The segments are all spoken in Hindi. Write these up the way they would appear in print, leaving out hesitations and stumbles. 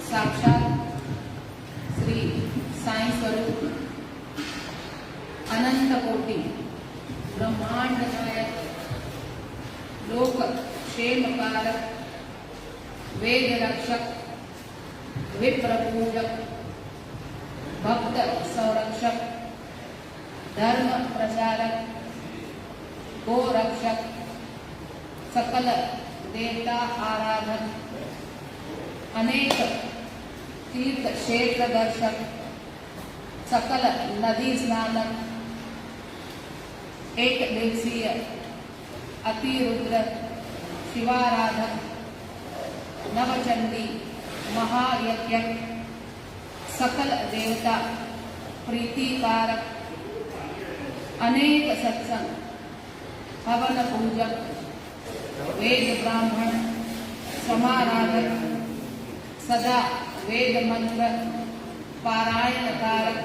साक्षात श्री साई स्वरूप अनंत कोटि ब्रह्मांड नायक लोक क्षेम कारक वेद रक्षक विप्र पूजक भक्त संरक्षक धर्म प्रचारक गो रक्षक सकल देवता आराधक अनेक तीर्थ क्षेत्र दर्शक सकल नदी स्नानक एक दिवसीय अतिरुद्र शिवाराधक नवचंडी महायज्ञ सकल देवता प्रीतिकारक अनेक सत्संग हवन पूजक वेद ब्राह्मण समाराधक सदा वेद मंत्र पारायण कारक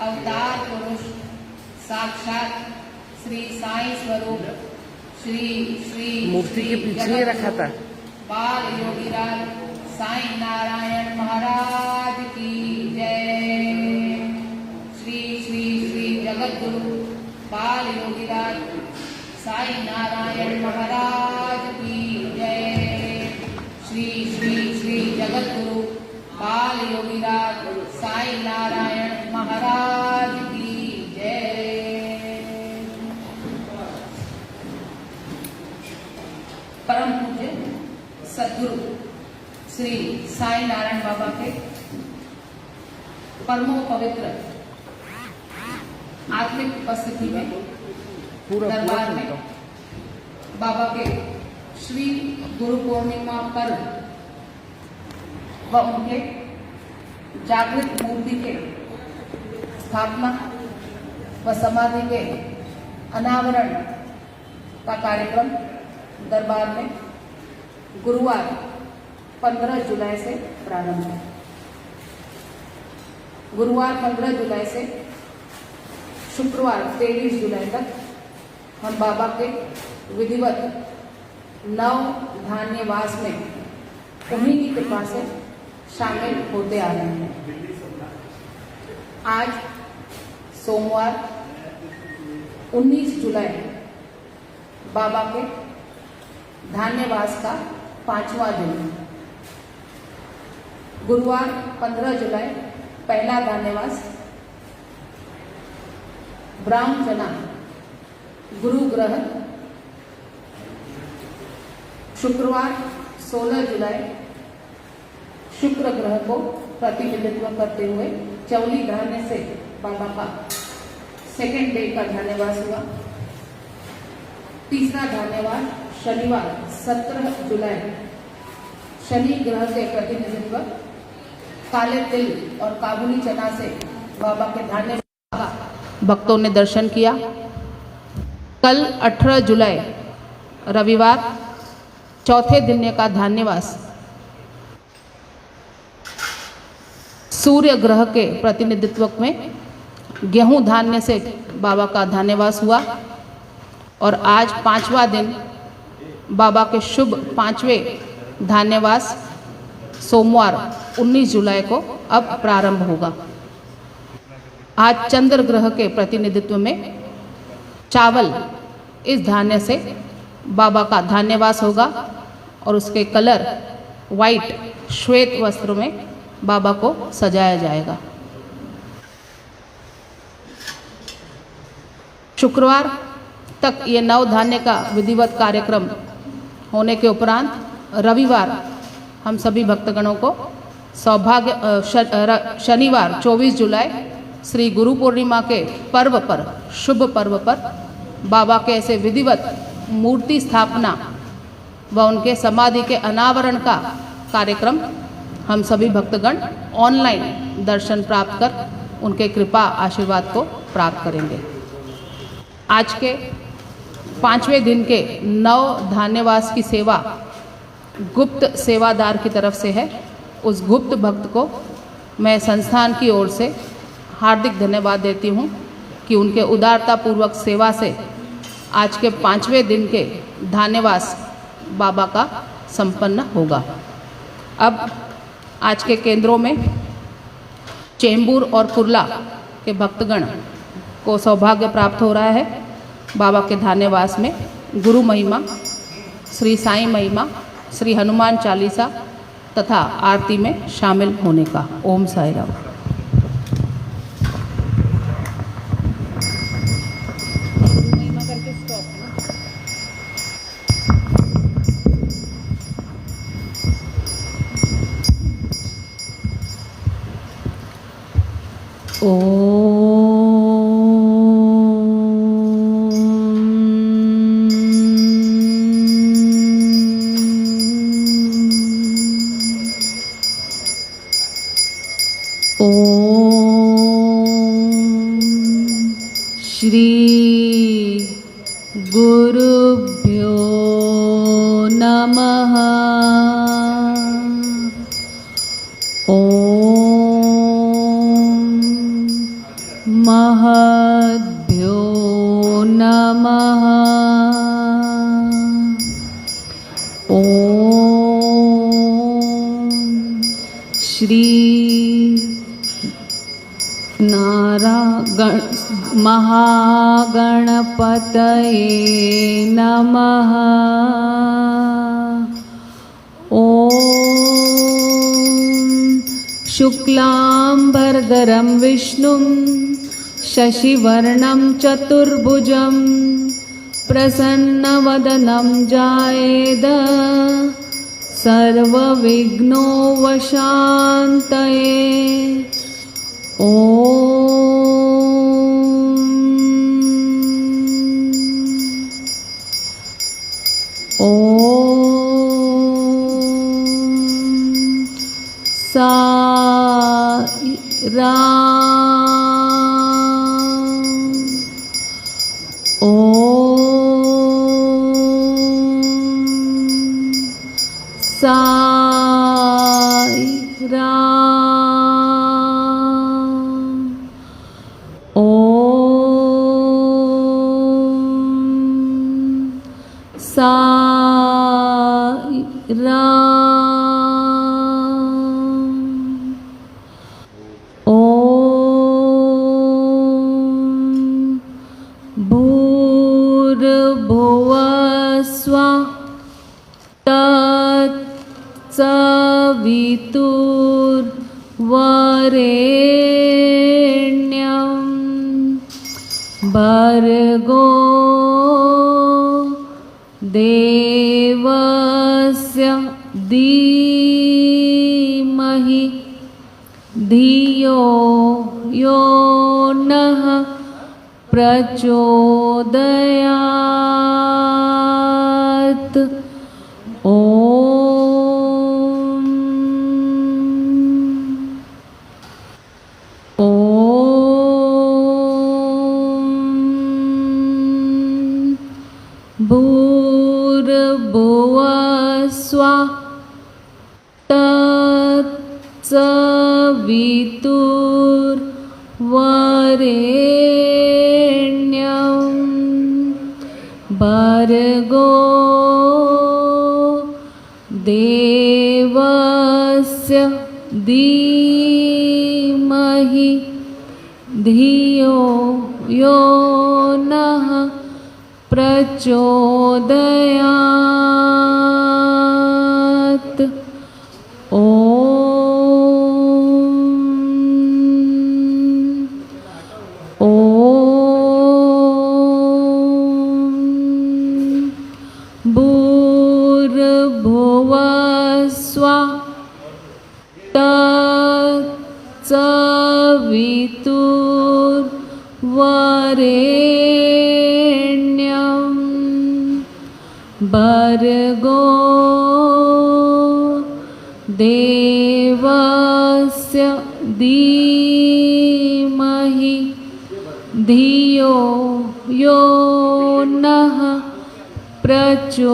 अवतार पुरुष साक्षात श्री साई स्वरूप श्री श्री मूर्ति के पीछे रखा था बाल योगीराज साई नारायण महाराज की जय। श्री श्री श्री जगत गुरु बाल योगीराज साई नारायण महाराज की जय। श्री श्री श्री जगत गुरु बाल योगीराज साई नारायण महाराज की जय। परम पूज्य सद्गुरु श्री साई नारायण बाबा के परमो पवित्र आत्मिक उपस्थिति में दरबार में बाबा के श्री गुरु पूर्णिमा पर्व व उनके जागृत मूर्ति के स्थापना व समाधि के अनावरण का कार्यक्रम दरबार में गुरुवार 15 जुलाई से प्रारंभ है। गुरुवार 15 जुलाई से शुक्रवार 23 जुलाई तक हम बाबा के विधिवत नव धान्यवास में उन्हीं की कृपा से शामिल होते आ रहे हैं। आज सोमवार 19 जुलाई बाबा के धान्यवास का 5वां दिन है। गुरुवार 15 जुलाई पहला धान्यवास ब्राह्म चना गुरु ग्रह। शुक्रवार 16 जुलाई शुक्र ग्रह को प्रतिनिधित्व करते हुए चौली धान्य से बाबा का सेकेंड डे का धान्यवास हुआ। तीसरा धान्यवास शनिवार 17 जुलाई शनि ग्रह के प्रतिनिधित्व काले तिल और काबुली चना से बाबा के धान्यवास का भक्तों ने दर्शन किया। कल 18 जुलाई रविवार चौथे दिन का धान्यवास सूर्य ग्रह के प्रतिनिधित्व में गेहूं धान्य से बाबा का धान्यवास हुआ। और आज 5वां दिन बाबा के शुभ 5वें धान्यवास सोमवार 19 जुलाई को अब प्रारंभ होगा। आज चंद्र ग्रह के प्रतिनिधित्व में चावल इस धान्य से बाबा का धान्यवास होगा और उसके कलर वाइट श्वेत वस्त्र में बाबा को सजाया जाएगा। शुक्रवार तक ये नव धान्य का विधिवत कार्यक्रम होने के उपरांत रविवार हम सभी भक्तगणों को शनिवार 24 जुलाई श्री गुरु पूर्णिमा के पर्व पर शुभ पर्व पर बाबा के ऐसे विधिवत मूर्ति स्थापना व उनके समाधि के अनावरण का कार्यक्रम हम सभी भक्तगण ऑनलाइन दर्शन प्राप्त कर उनके कृपा आशीर्वाद को प्राप्त करेंगे। आज के 5वें दिन के नव धान्यवास की सेवा गुप्त सेवादार की तरफ से है। उस गुप्त भक्त को मैं संस्थान की ओर से हार्दिक धन्यवाद देती हूँ कि उनके उदारतापूर्वक सेवा से आज के 5वें दिन के धान्यवास बाबा का संपन्न होगा। अब आज के केंद्रों में चेंबूर और कुर्ला के भक्तगण को सौभाग्य प्राप्त हो रहा है बाबा के धान्यवास में गुरु महिमा, श्री साईं महिमा, श्री हनुमान चालीसा तथा आरती में शामिल होने का। ओम साई राम। श्री गुरुभ्यो नमः। ओम महद्भ्यो नमः। ओम श्री महागणपतये नमः। ओम शुक्लांबरधरं विष्णुं शशिवर्णं चतुर्भुजं प्रसन्नवदनं ध्यायेत् सर्वविघ्नोपशान्तये। साई राम। साई राम। साई राम। भूर्भुवस्वः तत्सवितुर्वरेण्यं भर्गो देवस्य धीमहि धियो यो नः प्रचोदयात्। भूर्भुवस्वः तत्सवितुर्वरेण्यं भर्गो देवस्य धीमहि धियो यो नः प्रचोदयात्। भूर्भुवस्वः तत्सवितुर्वरेण्यं भर्गो देवस्य धीमहि धियो यो नः प्रचोदयात्।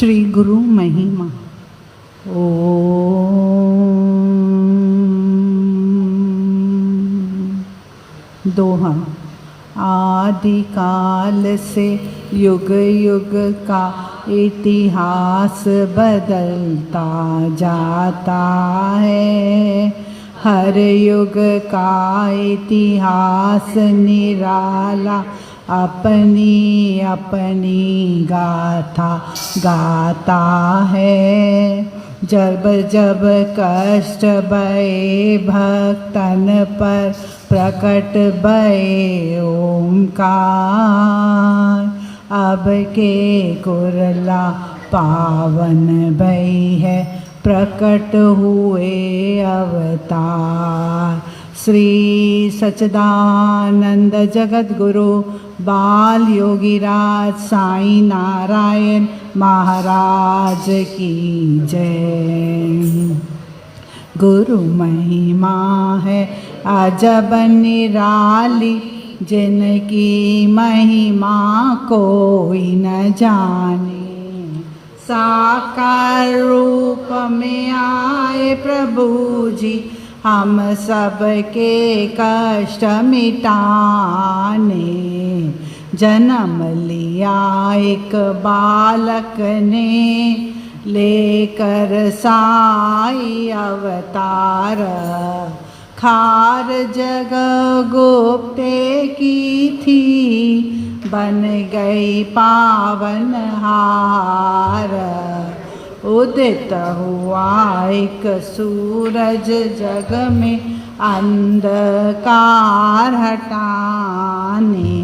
श्री गुरु महिमा। ओम। दोहा। आदिकाल से युग युग का इतिहास बदलता जाता है। हर युग का इतिहास निराला अपनी अपनी गाथा गाता है। जब जब कष्ट भये भक्तन पर प्रकट भये ओंकार। अब के कुरला पावन भई है प्रकट हुए अवतार। श्री सच्चिदानंद जगत गुरु बाल योगीराज साईं नारायण महाराज की जय। गुरु महिमा है अजब निराली, जिनकी महिमा कोई न जाने। साकार रूप में आए प्रभु जी, हम सबके कष्ट मिटाने। जन्म लिया एक बालक ने, लेकर साई अवतार। खार जगह गुप्ते की थी, बन गई पावन हार। उदित हुआ एक सूरज जग में, अंधकार हटाने।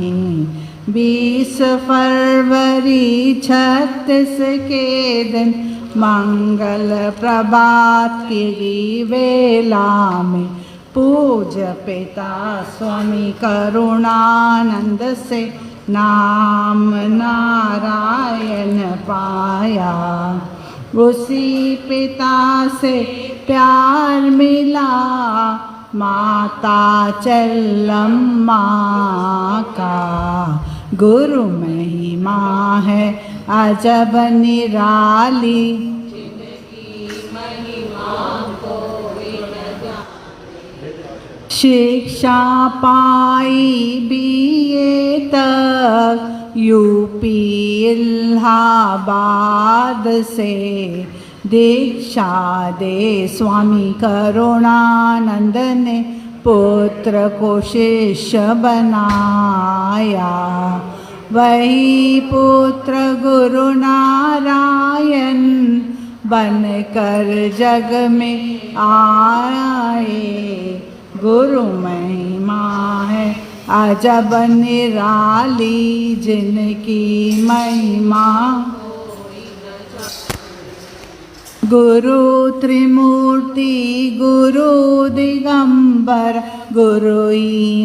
20 फरवरी 36 के दिन, मंगल प्रभात की वेला में, पूज्य पिता स्वामी करुणानंद से नाम नारायण पाया। उसी पिता से प्यार मिला, माता चल्लम्मा का। गुरु महिमा है अजब निराली, शिक्षा पाई BA तक यूपी इलाहाबाद से। दीक्षा दे स्वामी करुणानंद ने, पुत्र को शिष्य बनाया। वही पुत्र गुरु नारायण बनकर जग में आए। गुरु महिमा है अजब निराली, जिनकी महिमा। गुरु त्रिमूर्ति गुरु दिगंबर, गुरु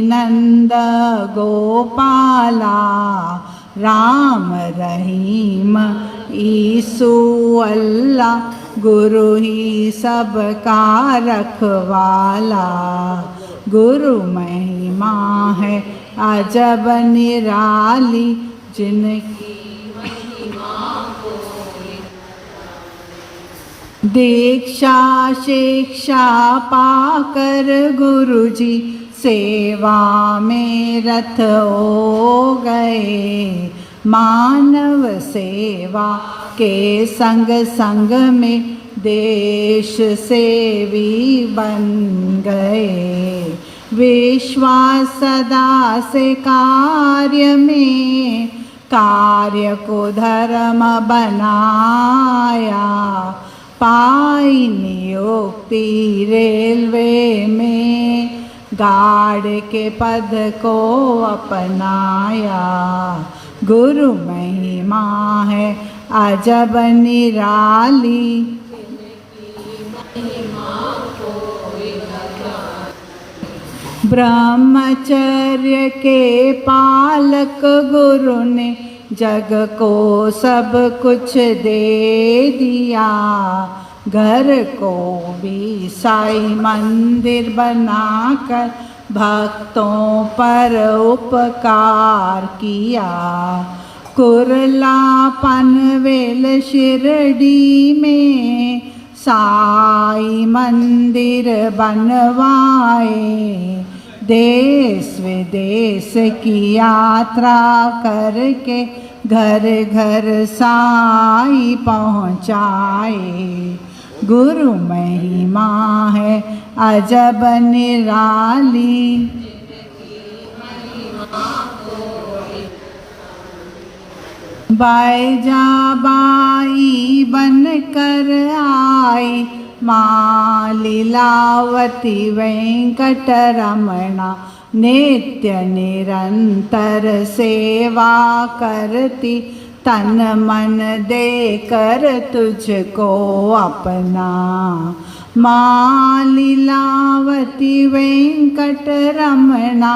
नंद गोपाला। राम रहीम ईसु अल्लाह, गुरु ही सबका रखवाला। गुरु महिमा है अजब निराली, जिनकी महिमा कोई। दीक्षा शिक्षा पाकर गुरु जी, सेवा में रत हो गए। मानव सेवा के संग संग में, देश सेवी बन गए। विश्वास सदा से कार्य में, कार्य को धर्म बनाया। पाई नियुक्ति रेलवे में, गार्ड के पद को अपनाया। गुरु महिमा है अजब निराली, ब्रह्मचर्य के पालक गुरु ने, जग को सब कुछ दे दिया। घर को भी साई मंदिर बनाकर, भक्तों पर उपकार किया। कुरला पनवेल शिरडी में साई मंदिर बनवाए, देश विदेश की यात्रा करके घर घर साई पहुँचाए। गुरु महिमा है अजब निराली, बैजाबाई बन कर आई माँ लीलावती वेंकटरमणा, नित्य निरंतर सेवा करती, तन मन देकर तुझको अपना। माँ लीलावती वेंकटरमणा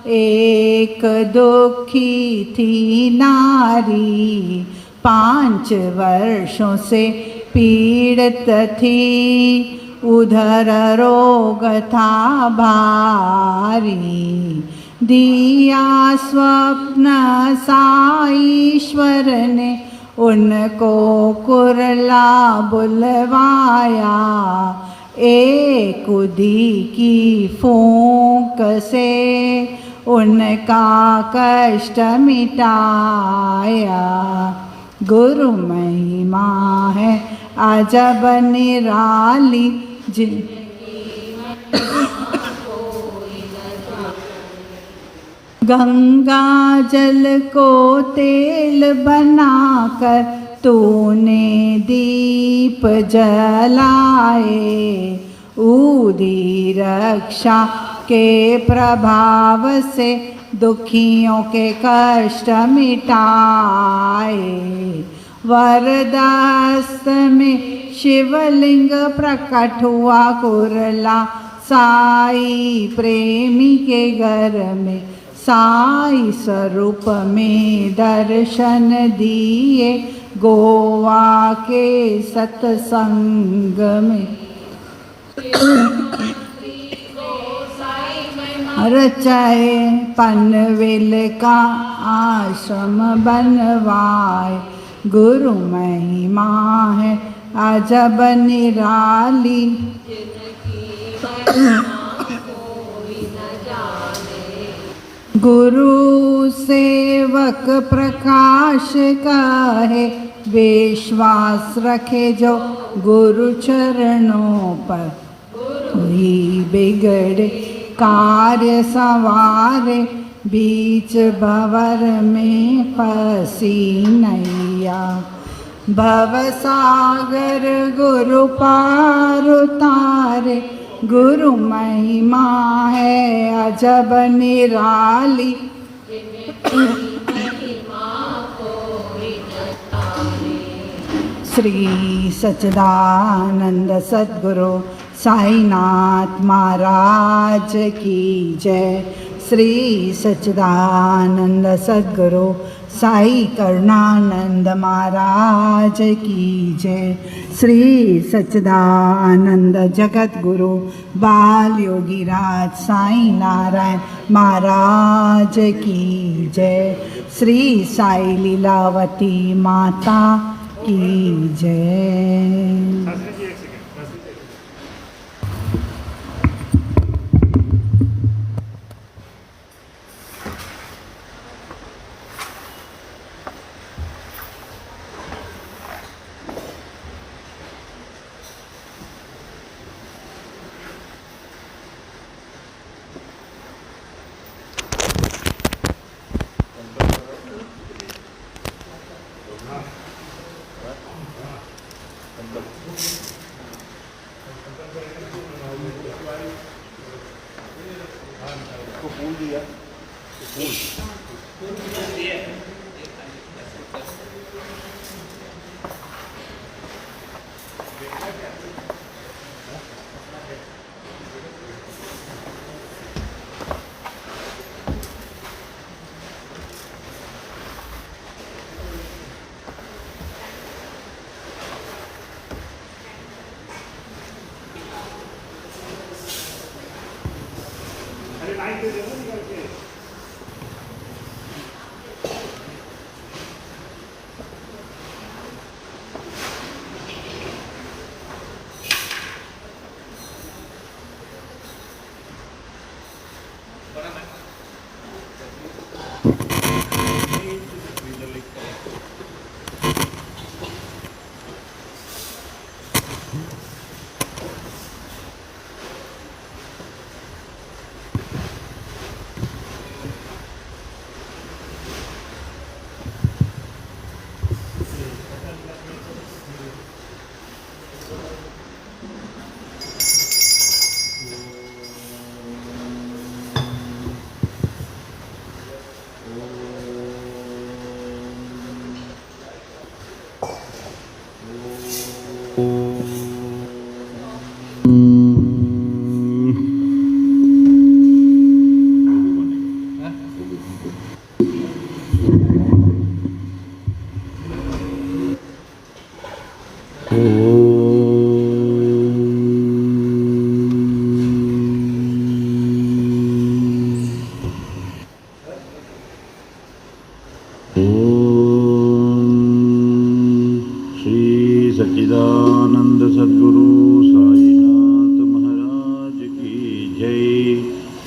एक दुखी थी नारी, 5 वर्षों से पीड़ित थी, उधर रोग था भारी। दिया स्वप्न साईश्वर ने उनको कुरला बुलवाया, एक उदी की फूंक से उनका कष्ट मिटाया। गुरु महिमा है अजब निराली, गंगा जल को तेल बनाकर तूने दीप जलाए, ऊदी रक्षा के प्रभाव से दुखियों के कष्ट मिटाए। वरदास्त में शिवलिंग प्रकट हुआ कुरला साई प्रेमी के घर में, साई स्वरूप में दर्शन दिए गोवा के सत्संग में। रचाए पनवेल का आश्रम बनवाए, गुरु महिमा है अजब निराली। गुरु सेवक प्रकाश का है, विश्वास रखे जो गुरु चरणों पर, कोई बिगड़े कार्य संवारे, बीच भंवर में फंसी नैया। भवसागर गुरु पार उतारे, गुरु महिमा है अजब निराली। श्री सच्चिदानंद सद्गुरु साईनाथ महाराज की जय। श्री सच्चिदानंद सद्गुरु साई करुणानंद महाराज की जय। श्री सच्चिदानंद जगत गुरु बाल योगी राज साई नारायण महाराज की जय। श्री साई लीलावती माता की जय। सच्चिदानंद सद्गुरु साईनाथ महाराज की जय।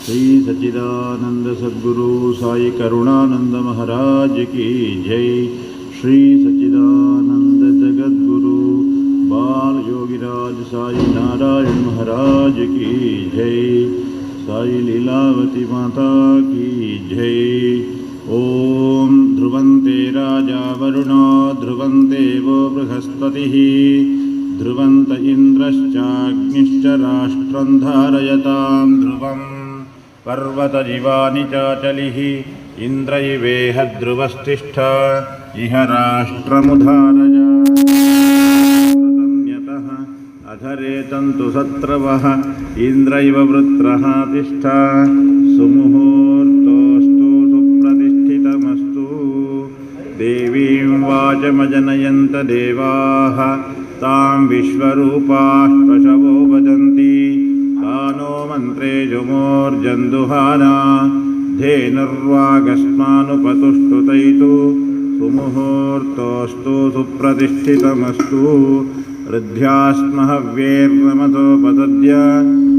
श्री सच्चिदानंद सद्गुरु साई करुणानंद महाराज की जय। श्री सच्चिदानंद जगद्गुरु बाल योगीराज साई नारायण महाराज की जय। साई लीलावती माता की जय। ओम ध्रुवन्ते राजा वरुणो ध्रुवन्ते वो बृहस्पतिः ध्रुवन्त इन्द्रश्चाग्निश्च राष्ट्रं धारयतां ध्रुवं पर्वतजिवानि चाचलिः इन्द्रैवेह ध्रुवस्तिष्ठ इह राष्ट्रमुधारय अधरे तन्तु सत्रवः इन्द्रैव वृत्रः तिष्ठ सुमुहूर्तोऽस्तु सुप्रतिष्ठितमस्तु देवीं वाचमजनयन्त देवाः तां विश्वरूपाः पशवो वदन्ति तानो मन्त्रे जुमोर्जन्दुहाना धेनुर्वागस्मानुपतुष्टुतैतु सुमुहूर्तोऽस्तु सुप्रतिष्ठितमस्तु हृद्यास्महव्येर्नमतोपतद्य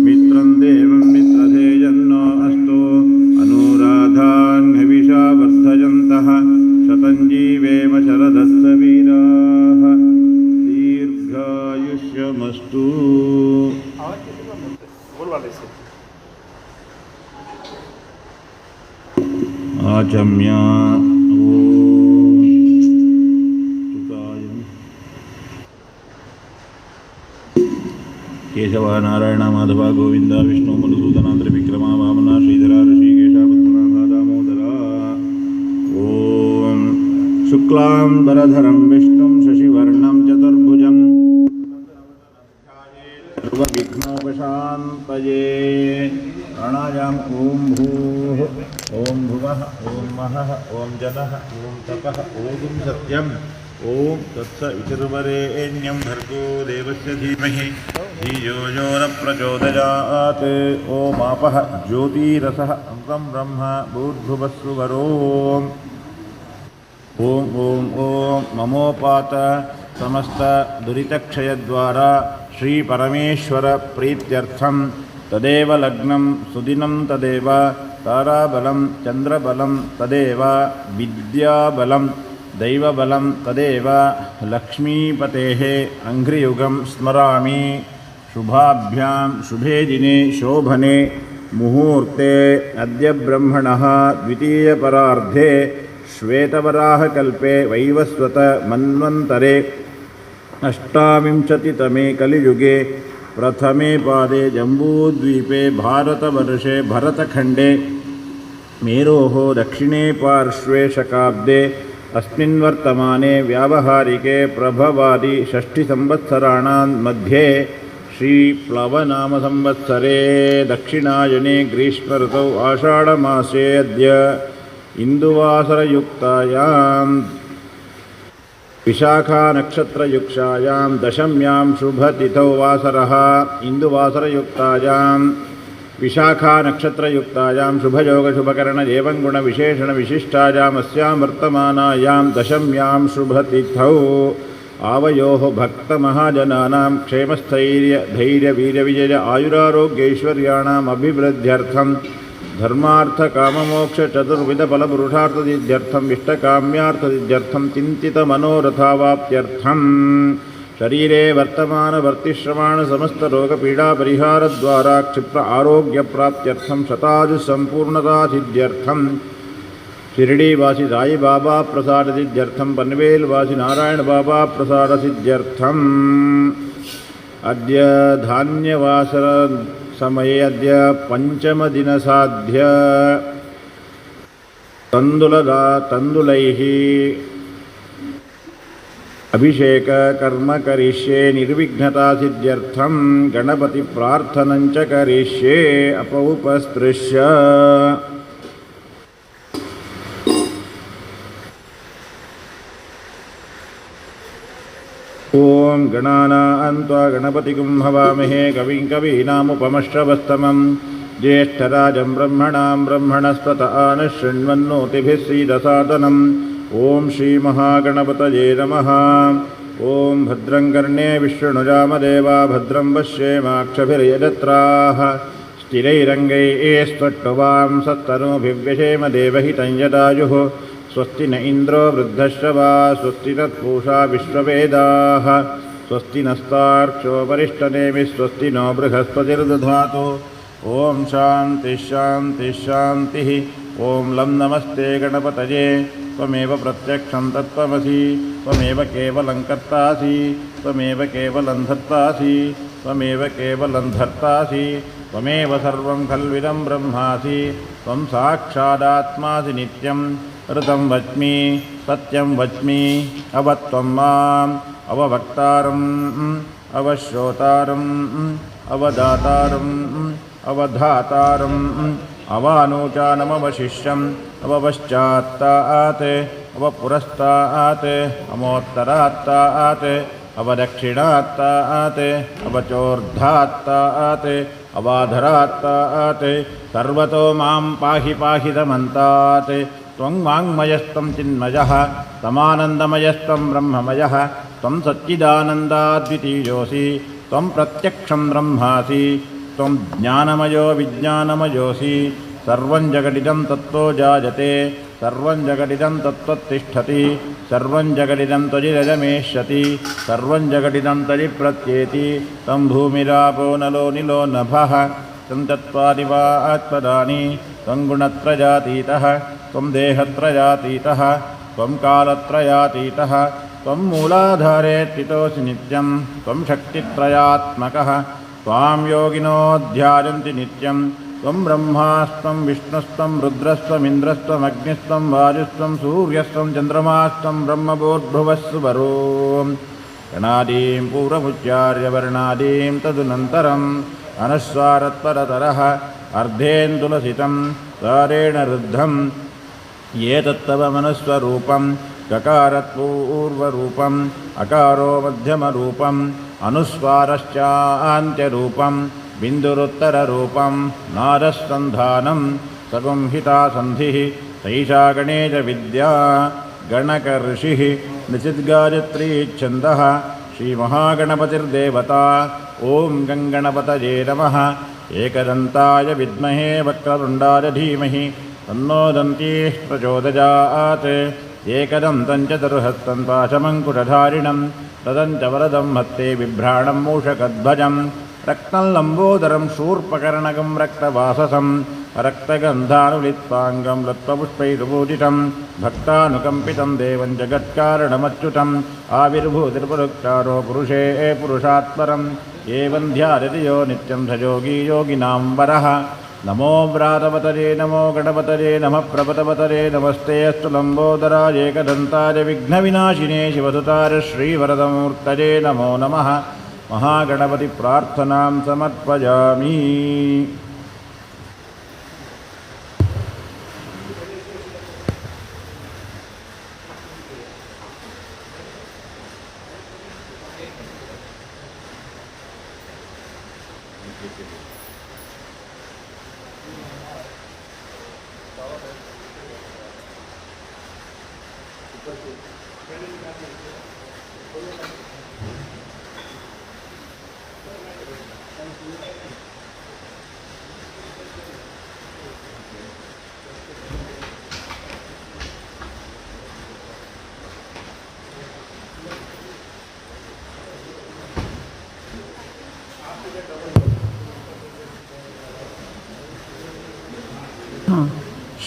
मित्रं देवं मित्रधेयन्नो अस्तु अनुराधान्हविषा वर्धयन्तः शतं जीवेम शरदस्स वीराः दीर्घायुष्यमस्तु। आचम्य केशव नारायण माधव गोविंद विष्णु मधुसूदन त्रिविक्रमा वामना श्रीधर ऋषिकेश पद्मनाभ दामोदर। ओम शुक्लांबरधरं विष्णुं शशिवर्णं चतुर्भुजं सर्वविघ्नोपशान्तये। प्राणायाम ओम भूः ओम भुवः ओम महः ओम जनः ओम तपः ओम सत्यम् ओम तत्सवितुर्वरेण्यं भर्गो देवस्य धीमहि धियो यो न प्रचोदयात्। ओमापः ज्योतिरसः अमृतं ब्रह्म भूर्भुवस्सुवरोम्। ओम ओम ओम ममोपात समस्त दुरितक्षयद्वारा श्री परमेश्वर प्रीत्यर्थं तदेव लग्नं सुदिनं तदेव ताराबलं चंद्रबलं तदेव विद्याबलं दैवबलं तदेव लक्ष्मीपतेः अंघ्रियुगं स्मरामि। शुभाभ्यां शुभे दिने शोभने मुहूर्ते अद्य ब्रह्मणः द्वितीयपरार्धे श्वेतवराहकल्पे वैवस्वत मन्वन्तरे अष्टाविंशतितमे कलियुगे प्रथमे पादे जम्बूद्वीपे भारतवर्षे भरतखण्डे मेरोः दक्षिणे पार्श्वे शकाब्दे अस्मिन् वर्तमाने व्यावहारिके प्रभवादि षष्ठिसंवत्सराणां मध्ये श्रीप्लवनामसंवत्सरे दक्षिणायने ग्रीष्मऋतौ आषाढमासे अद्य इन्दुवासरयुक्तायां विशाखानक्षत्रयुक्तायां दशम्यां शुभतिथौ वासरः इन्दुवासरयुक्तायां विशाखानक्षत्रयुक्तायां शुभयोगशुभकरण एवं गुणविशेषणविशिष्टायाम् अस्यां वर्तमानायां दशम्यां शुभतिथौ आवयोः भक्तमहाजनानां क्षेमस्थैर्य धैर्यवीर्यविजय आयुरारोग्यैश्वर्याणाम् अभिवृद्ध्यर्थं धर्मार्थकाममोक्षचतुर्विधफलपुरुषार्थसिद्ध्यर्थम् इष्टकाम्यार्थसिद्ध्यर्थं चिन्तितमनोरथावाप्त्यर्थं शरीरे वर्तमानवर्तिश्रमाणसमस्तरोगपीडापरिहारद्वारा क्षिप्र आरोग्यप्राप्त्यर्थं शतायुस्सम्पूर्णतासिद्ध्यर्थं शिरडीवासी साई बाबा प्रसादसिद्ध्यर्थं पनवेलवासी नारायण बाबा प्रसादसिद्ध्यर्थम् अद्य धान्यवासर समये अद्य पंचमदिनसाध्य तंदुलैः अभिषेक कर्म करिष्ये निर्विघ्नता सिद्ध्यर्थं गणपति प्रार्थनं च करिष्ये अपौपस्पृश्य। ओम गणानां त्वा गणपतिगुं हवामहे कविं कवीनामुपमश्रवस्तमं ज्येष्ठराजं ब्रह्मणां ब्रह्मणस्पत आनशृण्वन्नोतिभिः सीदसादनम्। ओम श्री महागणपतये नमः। ओम भद्रं कर्णे विष्णुजामदेवा भद्रं पश्येमाक्षभिर्यजत्राः स्थिरैरङ्गैस्तट्टुवां सत्तनूभिव्यशेम देवहितं यदायुः। स्वस्ति न इन्द्रो वृद्धश्रवा स्वस्ति तत्पूषा विश्ववेदाः स्वस्ति नस्तार्क्ष्यो वरिष्ठनेमिः स्वस्ति नो बृहस्पतिर्दधातु। ओम शांति शांति शांतिः। ओम लं नमस्ते गणपतये त्वमेव प्रत्यक्षं तत्त्वमसि त्वमेव केवलं कर्तासि त्वमेव केवलं धर्तासि त्वमेव केवलं धर्तासि त्वमेव सर्वं खल्विदं ब्रह्मासि त्वं साक्षादात्मासि नित्यं ऋतं वच्मि सत्यं वच्मि अवत्वं माम् अववक्तारम् अवश्रोतारम् अवदातारम् अवधातारम् अवानूचानमवशिष्यम् अवपश्चात्तात् अवपुरस्तात् अमोत्तरात्तात् अवदक्षिणात्तात् अवचोर्धात्तात् अवाधरात्तात् सर्वतो मां पाहि पाहितमन्तात्। त्वं वाङ्मयस्त्वं चिन्मयः तमानन्दमयस्त्वं ब्रह्ममयः त्वं सच्चिदानन्दाद्वितीयोऽसि त्वं प्रत्यक्षं ब्रह्मासि त्वं ज्ञानमयो विज्ञानमयोऽसि। सर्वं जगदिदं तत्तो जायते सर्वं जगदिदं तत्त्वतिष्ठति सर्वं जगदिदं त्वजिरजमेष्यति सर्वं जगदिदं तजिप्रत्येति। तं भूमिरापो नलो निलो नभः तं चत्वारिवा आत्मदानि त्वं गुणत्रयातीतः त्वं देहत्रयातीतः त्वं कालत्रयातीतः त्वं मूलाधारे स्थितोऽसि नित्यं त्वं शक्तित्रयात्मकः त्वां योगिनो ध्यायन्ति नित्यं। त्वं ब्रह्मास्त्वं विष्णुस्त्वं रुद्रस्त्वमिन्द्रस्त्वमग्निस्त्वं वायुस्त्वं सूर्यस्त्वं चन्द्रमास्त्वं ब्रह्मभूर्भुवस्सुवरो। गणादीं पूर्वमुच्चार्य वर्णादीं तदनन्तरम् अनुस्वारत्परतरः अर्धेन्दुलसितं तारेण रुद्धं ये तत्तव मनुस्वरूपं गकारत्पूर्वरूपम् अकारो मध्यमरूपम् अनुस्वारश्चान्त्यरूपं बिन्दुरुत्तररूपं नादस्सन्धानं सगुंहिता सन्धिः तैषा गणेशविद्या गणकऋषिः निचिद्गायत्री छन्दः श्रीमहागणपतिर्देवता। ॐ गङ्गणपतये नमः। एकदन्ताय विद्महे वक्रतुण्डाय धीमहि तन्नो दन्तिः प्रचोदयात्। एकदन्तं चतुर्हस्तं पाशमङ्कुशधारिणं तदं च वरदं हस्ते बिभ्राणं मूषकध्वजं रक्तं लम्बोदरं शूर्पकर्णकं रक्तवाससं रक्तगन्धानुलिप्ताङ्गं लत्वपुष्पैर्पूजितं भक्तानुकम्पितं देवं जगत्कारणमच्युतम् आविर्भूतिर्पुरुक्षारो पुरुषे पुरुषात्परम् एवं ध्यायति यो नित्यं स योगी योगिनां वरः। नमो व्रातपतये नमो गणपतये नमः प्रपतपतये नमस्ते अस्तु लम्बोदराय एकदन्ताय विघ्नविनाशिने शिवसुताय श्रीवरदमूर्तये नमो नमः। महागणपतिप्रार्थनां समर्पयामि।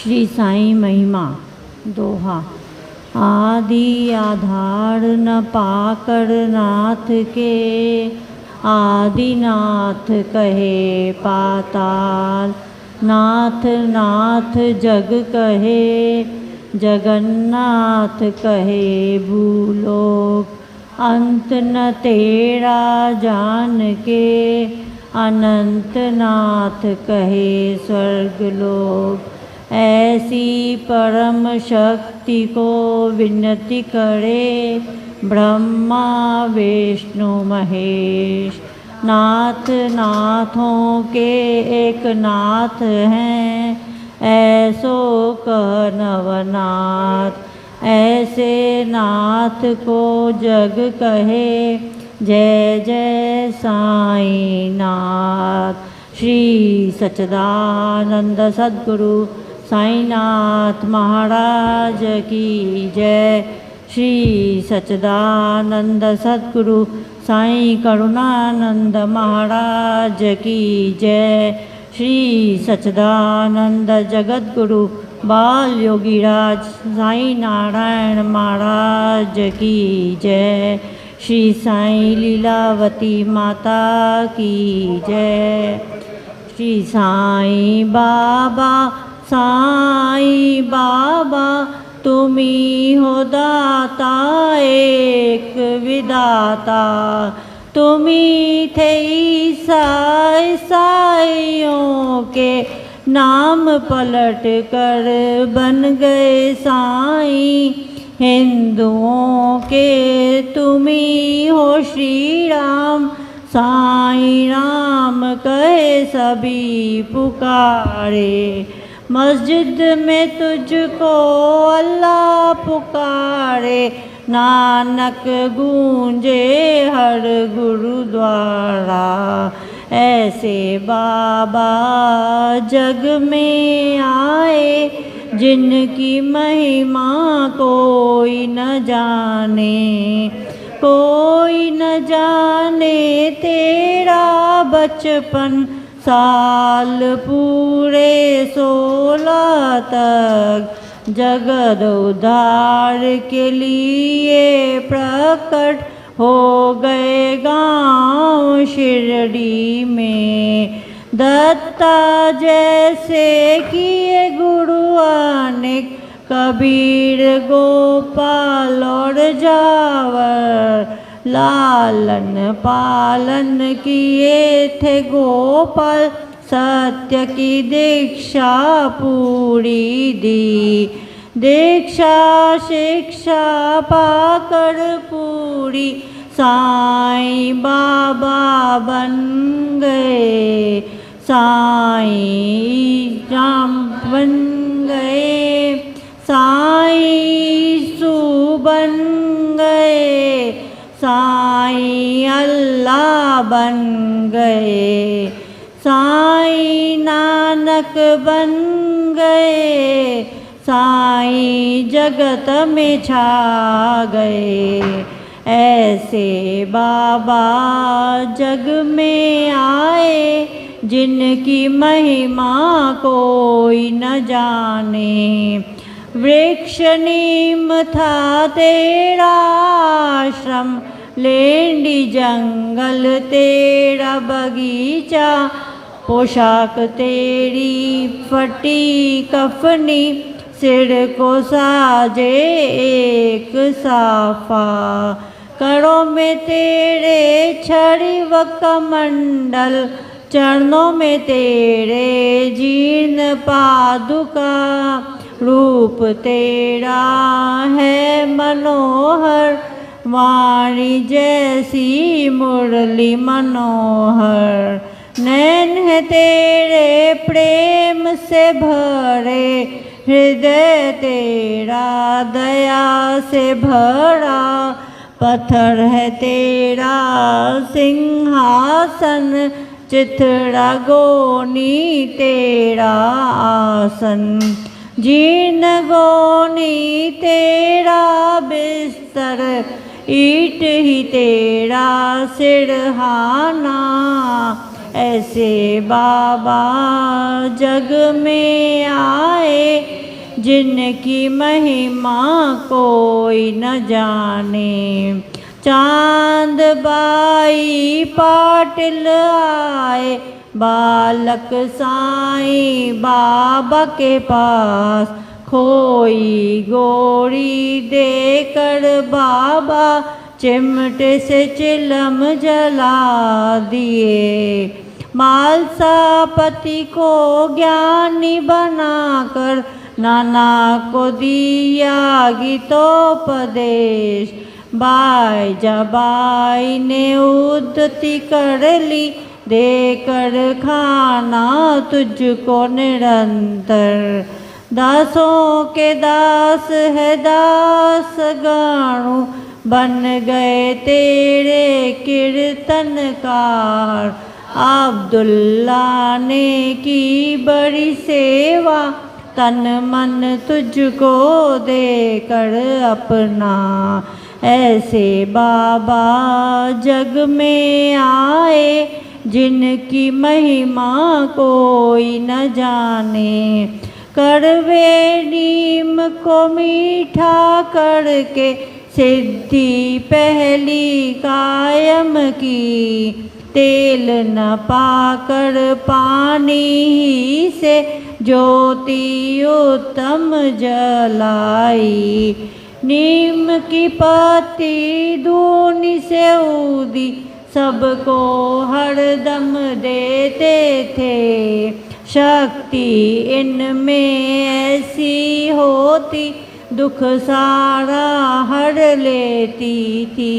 श्री साईं महिमा दोहा। आदि आधार न पाकड़ नाथ के आदिनाथ कहे पाताल नाथ नाथ जग कहे जगन्नाथ कहे भूलोक अंत न तेरा जान के अनंतनाथ कहे स्वर्ग लोक। ऐसी परम शक्ति को विनती करे ब्रह्मा विष्णु महेश। नाथ नाथों के एक नाथ हैं ऐसो कह नवनाथ। ऐसे नाथ को जग कहे जय जय साईं नाथ। श्री सच्चिदानंद सद्गुरु साईनाथ महाराज की जय। श्री सच्चिदानंद सद्गुरु साईं करुणानंद महाराज की जय। श्री सच्चिदानंद जगद्गुरु बाल योगीराज साईं नारायण महाराज की जय। श्री साईं लीलावती माता की जय। श्री साईं बाबा तुम्ही हो दाता एक विदाता। तुम्ही थे ईसाइयों के नाम पलट कर बन गए साईं। हिंदुओं के तुम्ही हो श्री राम। साईं राम कहे सभी पुकारे। मस्जिद में तुझको अल्लाह पुकारे। नानक गूंजे हर गुरुद्वारा। ऐसे बाबा जग में आए जिनकी महिमा कोई न जाने। कोई न जाने तेरा बचपन साल पूरे 16 तक। जगद उद्धार के लिए प्रकट हो गए गांव शिरडी में। दत्ता जैसे किए गुरु अनेक। कबीर गोपाल और जावर। लालन पालन किए थे गोपाल। सत्य की दीक्षा पूरी दी। दीक्षा शिक्षा पाकर पूरी साईं बाबा बन गए। साईं राम बन गए। साईं सु बन गए। साईं अल्लाह बन गए। साईं नानक बन गए। साईं जगत में छा गए। ऐसे बाबा जग में आए जिनकी महिमा कोई न जाने। वृक्ष नीम था तेरा आश्रम। लेंडी जंगल तेरा बगीचा। पोशाक तेरी फटी कफनी। सिर को साजे एक साफा। करों में तेरे छड़ी व कमंडल। चरणों में तेरे जीर्ण पादुका। रूप तेरा है मनोहर। वाणी जैसी मुरली मनोहर। नैन है तेरे प्रेम से भरे। हृदय तेरा दया से भरा। पत्थर है तेरा सिंहासन। चिथड़ा गोनी तेरा आसन। जीर्ण गोनी तेरा बिस्तर। ईट ही तेरा सिरहाना। ऐसे बाबा जग में आए जिनकी महिमा कोई न जाने। चांद बाई पाटिल आए। बालक साईं बाबा के पास। खोई गोरी देकर बाबा चिमटे से चिलम जला दिए। मालसापति को ज्ञानी बनाकर नाना को दिया गीतोपदेश। बाई जबाई ने उद्धति कर ली, देकर खाना तुझको निरंतर। दासों के दास है दास गाणु, बन गए तेरे कीर्तनकार। अब्दुल्ला ने की बड़ी सेवा, तन मन तुझको देकर अपना। ऐसे बाबा जग में आए, जिनकी महिमा कोई न जाने। कड़वे नीम को मीठा करके सिद्धि पहली कायम की। तेल न पाकर पानी ही से ज्योति उत्तम जलाई। नीम की पत्ती धूनी से ऊदी, सबको हरदम देते थे। शक्ति इनमें ऐसी होती, दुख सारा हर लेती थी।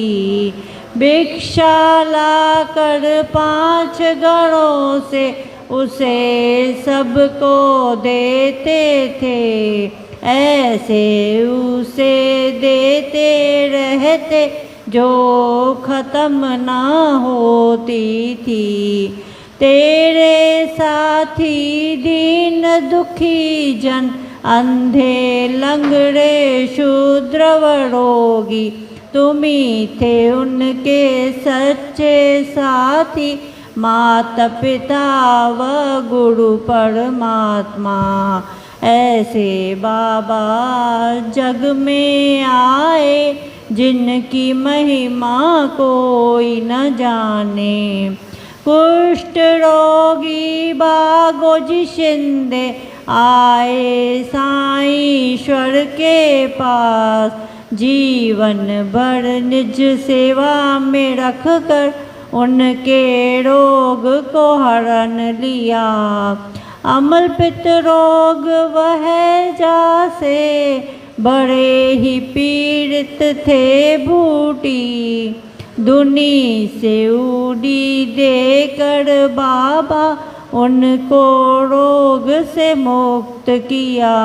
भिक्षा लाकर 5 गणों से उसे सबको देते थे। ऐसे उसे देते रहते, जो खत्म ना होती थी। तेरे साथी दीन दुखी जन, अंधे लंगड़े शूद्र रोगी, तुम्ही थे उनके सच्चे साथी। माता पिता व गुरु परमात्मा। ऐसे बाबा जग में आए, जिनकी महिमा कोई न जाने। कुष्ठ रोगी बागोजी शिंदे आए साईश्वर के पास। जीवन भर निज सेवा में रख कर उनके रोग को हरण लिया। अमल पित्त रोग वह जासे, बड़े ही पीड़ित थे बूटी। दुनी से उड़ी देकर बाबा उनको रोग से मुक्त किया।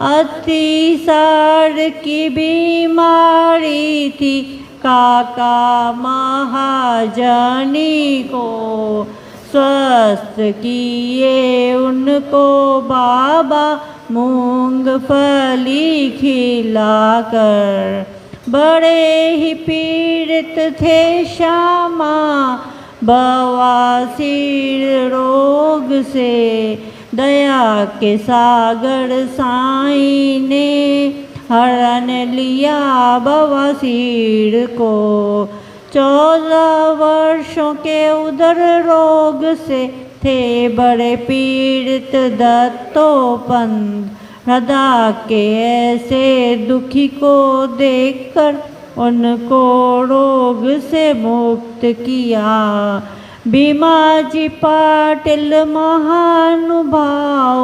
अतिसार की बीमारी थी काका महाजनी को। स्वस्थ किए उनको बाबा मूंगफली खिलाकर। बड़े ही पीड़ित थे श्यामा बवासीर रोग से। दया के सागर साईं ने हरण लिया बवासीर को। 14 वर्षों के उदर रोग से थे बड़े पीड़ित दत्तोपंत। हृदय के ऐसे दुखी को देखकर उनको रोग से मुक्त किया। भीमाजी पाटिल महानुभाव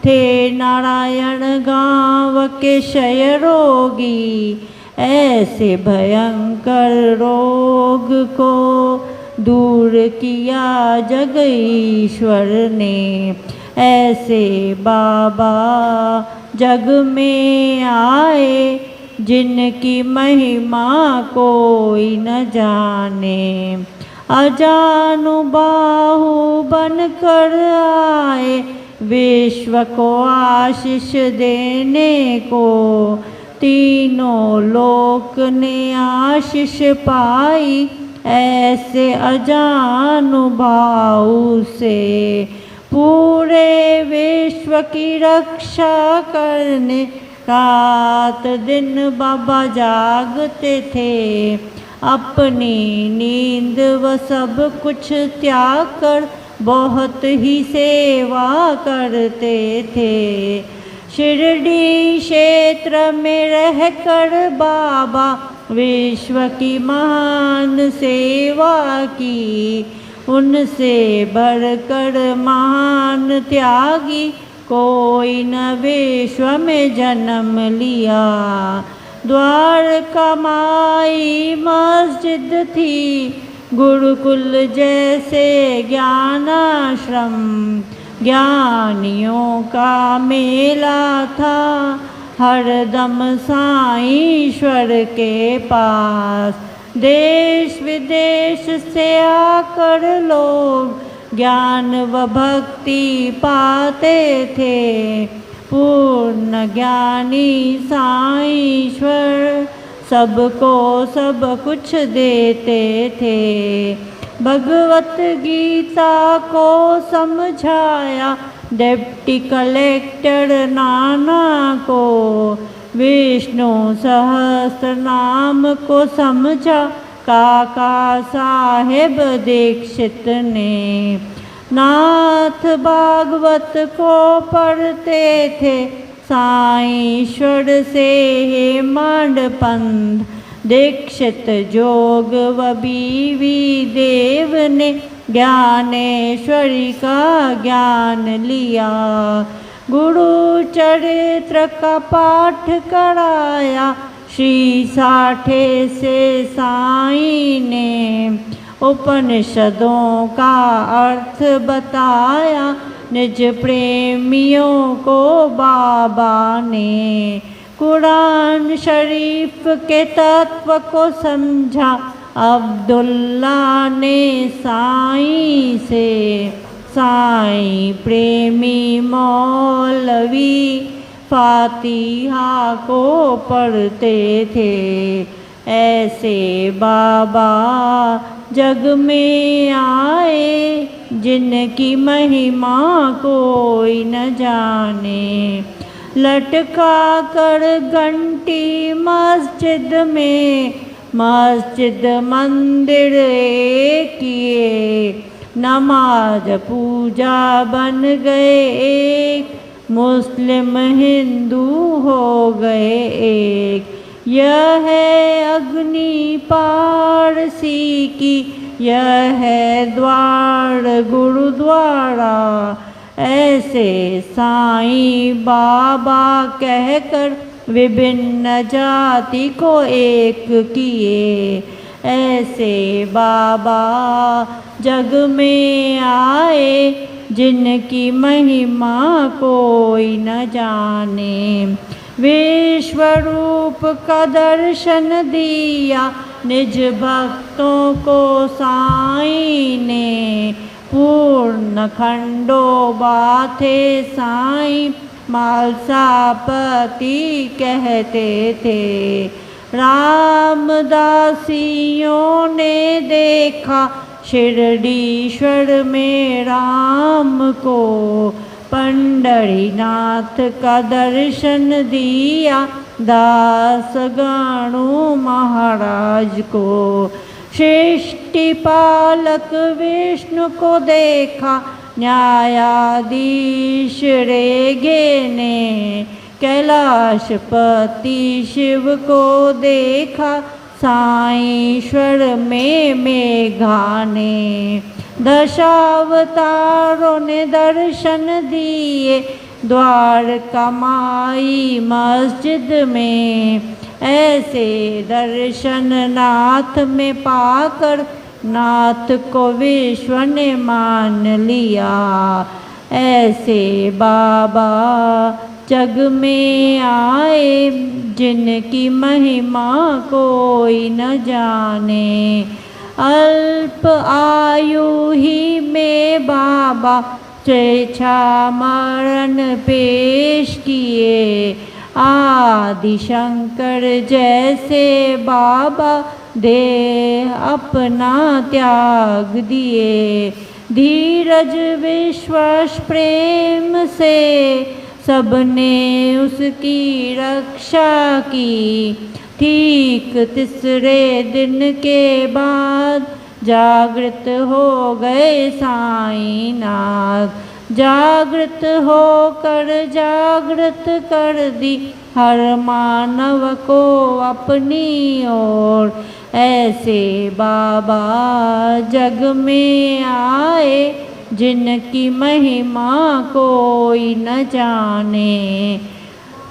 थे नारायण गांव के क्षय रोगी। ऐसे भयंकर रोग को दूर किया जग ईश्वर ने। ऐसे बाबा जग में आए, जिनकी महिमा कोई न जाने। अजानु बाहु बन कर आए, विश्व को आशीष देने को। तीनों लोक ने आशीष पाई, ऐसे अजानुभाव से। पूरे विश्व की रक्षा करने रात दिन बाबा जागते थे। अपनी नींद व सब कुछ त्याग कर बहुत ही सेवा करते थे। शिरडी क्षेत्र में रहकर बाबा विश्व की महान सेवा की। उनसे बढ़कर महान त्यागी कोई न विश्व में जन्म लिया। द्वारका माई मस्जिद थी, गुरुकुल जैसे ज्ञानाश्रम। ज्ञानियों का मेला था हरदम साईश्वर के पास। देश विदेश से आकर लोग ज्ञान व भक्ति पाते थे। पूर्ण ज्ञानी साईश्वर सबको सब कुछ देते थे। भगवत गीता को समझाया डिप्टी कलेक्टर नाना को। विष्णु सहस्त्र नाम को समझा काका साहेब दीक्षित ने। नाथ भागवत को पढ़ते थे साईश्वर से हेमांड पंथ। दीक्षित जोग व बीवी देव ने ज्ञानेश्वरी का ज्ञान लिया। गुरु चरित्र का पाठ कराया श्री साठे से साईं ने। उपनिषदों का अर्थ बताया निज प्रेमियों को बाबा ने। कुरान शरीफ के तत्व को समझा अब्दुल्ला ने साईं से। साईं प्रेमी मौलवी फातिहा को पढ़ते थे। ऐसे बाबा जग में आए जिनकी महिमा कोई न जाने। लटका कर घंटी मस्जिद में, मस्जिद मंदिर एक किए। नमाज पूजा बन गए एक, मुस्लिम हिंदू हो गए एक। यह है अग्नि पारसी की, यह है द्वार गुरुद्वारा। ऐसे साईं बाबा कहकर विभिन्न जाति को एक किए। ऐसे बाबा जग में आए जिनकी महिमा कोई न जाने। विश्व रूप का दर्शन दिया निज भक्तों को साईं ने। पूर्ण खंडोबा थे साईं, मालसापति कहते थे। रामदासियों ने देखा शिरडीश्वर में राम को। पंढरीनाथ का दर्शन दिया दास गणु महाराज को। सृष्टि पालक विष्णु को देखा न्यायाधीश रेगे ने। कैलाशपति शिव को देखा साईश्वर में मेघा ने। दशावतारों ने दर्शन दिए द्वारका माई मस्जिद में। ऐसे दर्शन नाथ में पाकर नाथ को विश्व ने मान लिया। ऐसे बाबा जग में आए जिनकी महिमा कोई न जाने। अल्प आयु ही में बाबा स्वेच्छा मरण पेश किए। आदि शंकर जैसे बाबा देह अपना त्याग दिए। धीरज विश्वास प्रेम से सबने उसकी रक्षा की। ठीक तीसरे दिन के बाद जागृत हो गए साईनाथ। जागृत होकर जागृत कर दी हर मानव को अपनी ओर। ऐसे बाबा जग में आए जिनकी महिमा कोई न जाने।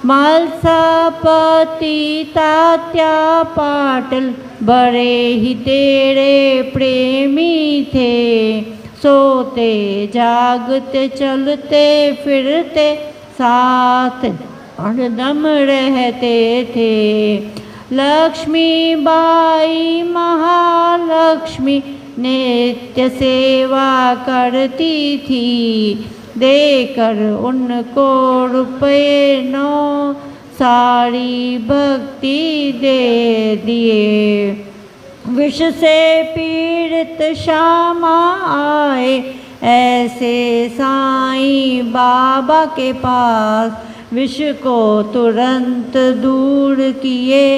मालसापति तात्या पाटिल बड़े ही तेरे प्रेमी थे। सोते जागते चलते फिरते साथ हरदम रहते थे। लक्ष्मी बाई महालक्ष्मी नित्य सेवा करती थी। देकर उनको रुपये 9 सारी भक्ति दे दिए। विष से पीड़ित श्यामा आए ऐसे साईं बाबा के पास। विष को तुरंत दूर किए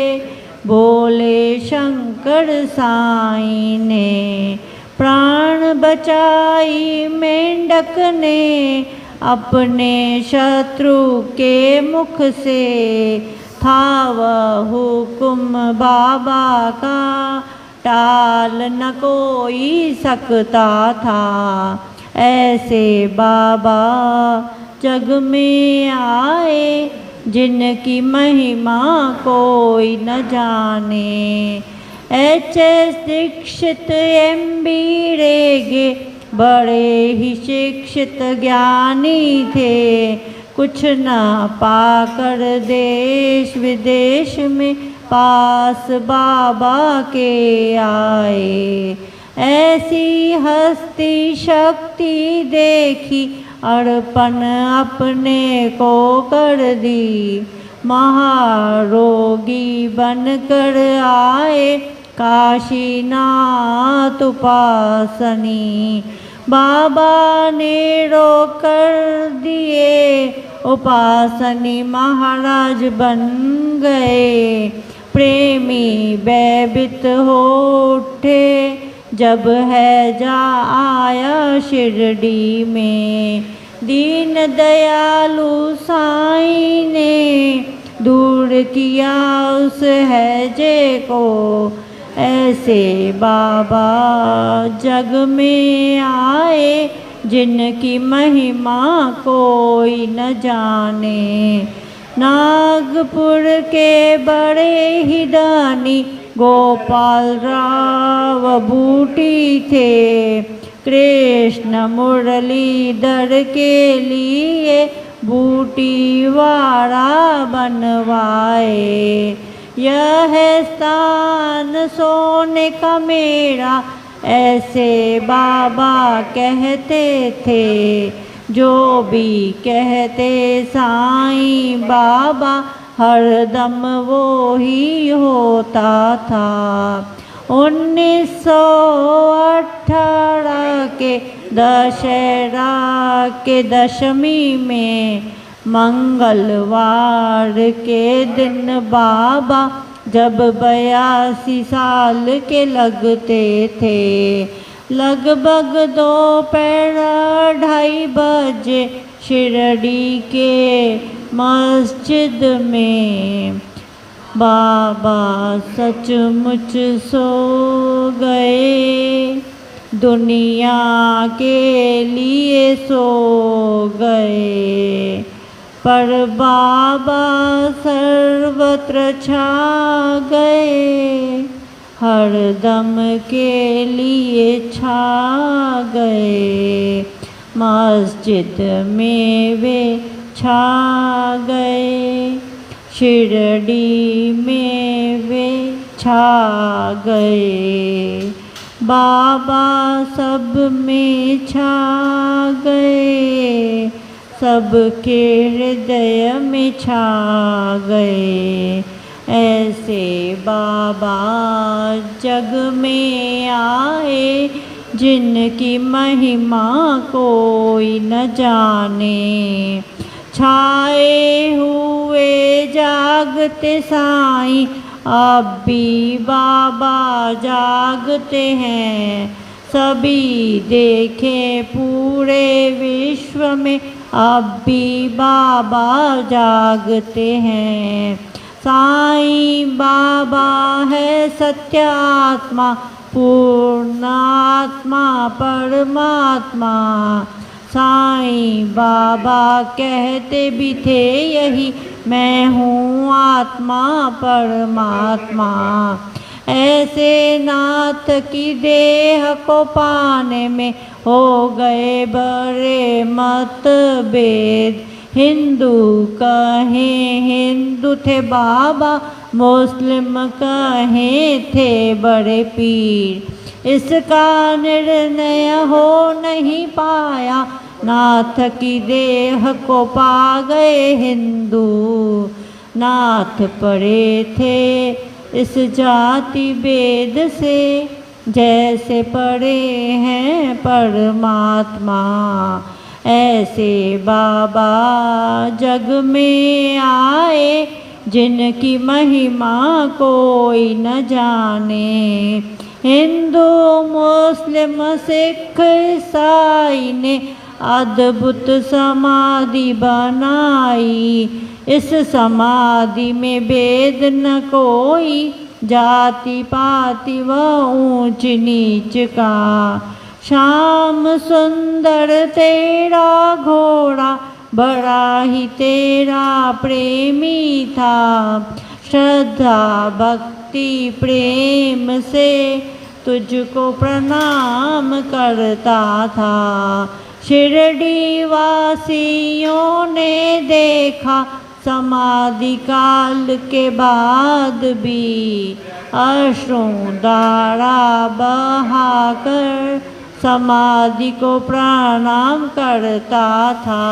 बोले शंकर साईं ने। प्राण बचाई मेंढक ने अपने शत्रु के मुख से। था वह हुक्म बाबा का टाल न कोई सकता था। ऐसे बाबा जग में आए जिनकी महिमा कोई न जाने। HS दीक्षित MB रेगे बड़े ही शिक्षित ज्ञानी थे। कुछ न पाकर देश विदेश में पास बाबा के आए। ऐसी हस्ती शक्ति देखी अर्पण अपने को कर दी। महारोगी बनकर आए काशीनाथ उपासनी। बाबा ने रोक कर दिए उपासनी महाराज बन गए। प्रेमी भयभीत हो उठे जब है जा आया शिरडी में। दीन दयालु साईं ने दूर किया उस हैजे को। ऐसे बाबा जग में आए जिनकी महिमा कोई न जाने। नागपुर के बड़े ही दानी गोपाल राव बूटी थे। कृष्ण मुरलीधर के लिए बूटी वाड़ा बनवाए। यह स्थान सोने का मेरा ऐसे बाबा कहते थे। जो भी कहते साईं बाबा हरदम वो ही होता था। 1918 के दशहरा के दशमी में मंगलवार के दिन बाबा जब 82 साल के लगते थे। लगभग दोपहर 2:30 बजे शिरडी के मस्जिद में बाबा सचमुच सो गए। दुनिया के लिए सो गए। पर बाबा सर्वत्र छा गए। हर दम के लिए छा गए। मस्जिद में वे छा गए। शिरडी में वे छा गए। बाबा सब में छा गए। सबके हृदय में छा गए। ऐसे बाबा जग में आए जिनकी महिमा कोई न जाने। छाए हुए जागते साईं अब भी बाबा जागते हैं। सभी देखें पूरे विश्व में अब भी बाबा जागते हैं। साईं बाबा है सत्य आत्मा, पूर्ण आत्मा, परमात्मा। साईं बाबा कहते भी थे यही, मैं हूँ आत्मा परमात्मा। ऐसे नाथ की देह को पाने में हो गए बड़े मतभेद। हिंदू कहें हिंदू थे बाबा, मुस्लिम कहें थे बड़े पीर। इसका निर्णय हो नहीं पाया, नाथ की देह को पा गए हिंदू। नाथ पड़े थे इस जाति भेद से, जैसे पड़े हैं परमात्मा। ऐसे बाबा जग में आए, जिनकी महिमा कोई न जाने। हिंदू मुस्लिम सिख ईसाई ने अद्भुत समाधि बनाई। इस समाधि में भेद न कोई, जाति पाति व ऊंच नीच का। श्याम सुंदर तेरा घोड़ा, बड़ा ही तेरा प्रेमी था। श्रद्धा भक्ति प्रेम से तुझको प्रणाम करता था। शिरडी वासियों ने देखा, समाधि काल के बाद भी अश्रु धारा बहाकर समाधि को प्रणाम करता था।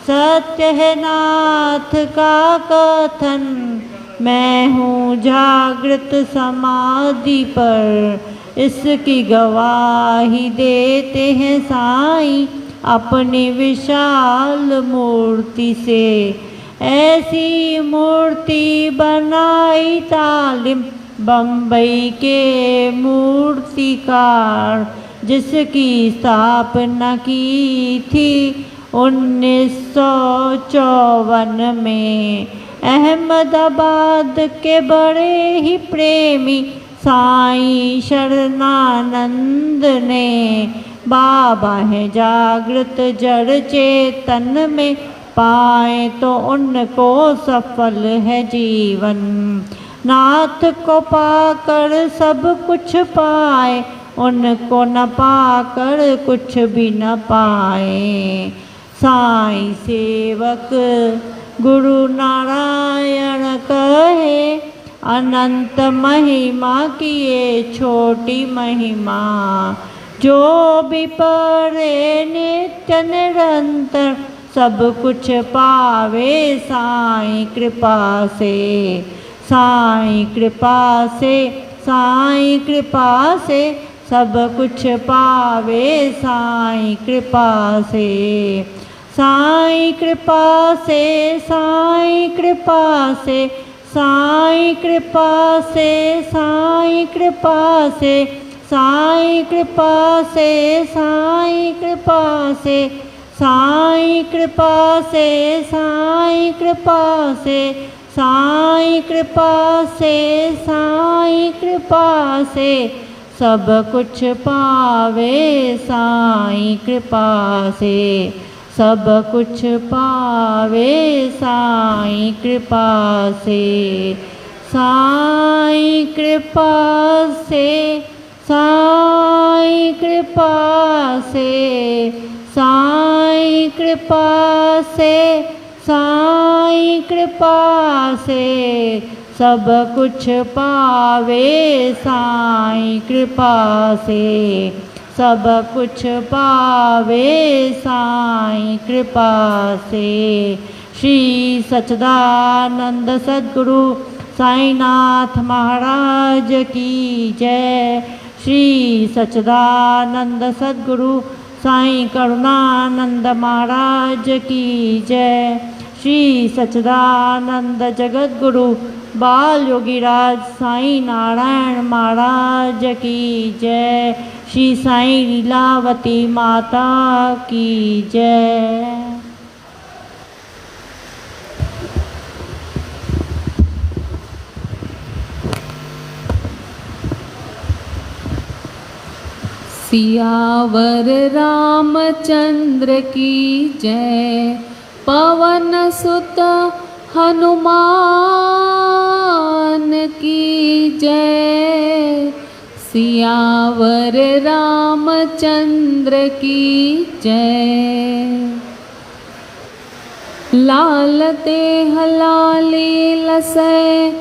सत्य है नाथ का कथन, मैं हूँ जागृत समाधि पर। इसकी गवाही देते हैं साईं अपनी विशाल मूर्ति से। ऐसी मूर्ति बनाई तालिम बम्बई के मूर्तिकार, जिसकी स्थापना की थी 1954 में। अहमदाबाद के बड़े ही प्रेमी साईं शरणानंद ने, बाबा है जागृत जड़ चेतन में, पाए तो उनको सफल है जीवन। नाथ को पाकर सब कुछ पाए, उनको न पाकर कुछ भी न पाए। साईं सेवक गुरु नारायण कहे, अनंत महिमा की ये छोटी महिमा। जो भी पढ़े नित्य निरंतर, सब कुछ पावे साईं कृपा से। साईं कृपा से, साईं कृपा से, सब कुछ पावे साईं कृपा से। साईं कृपा से, साईं कृपा से, साईं कृपा से, साईं कृपा से, साईं कृपा से, साईं कृपा से, साईं कृपा से, साईं कृपा से, साईं कृपा से, साईं कृपा से, सब कुछ पावे साईं कृपा से। सब कुछ पावे साईं कृपा से। साईं कृपा से, साईं कृपा से, साईं कृपा से, साईं कृपा से, सब कुछ पावे साईं कृपा से। सब कुछ पावे साईं कृपा से। श्री सच्चिदानंद सद्गुरु साईनाथ महाराज की जय। श्री सच्चिदानंद सद्गुरु साईं करुणानंद महाराज की जय। श्री सच्चिदानंद जगद्गुरु बाल योगीराज साईं नारायण महाराज की जय। श्री साईं लीलावती माता की जय। सियावर रामचंद्र की जय। पवन सुत हनुमान की जय। सियावर रामचंद्र की जय। लाल देह लाली लसै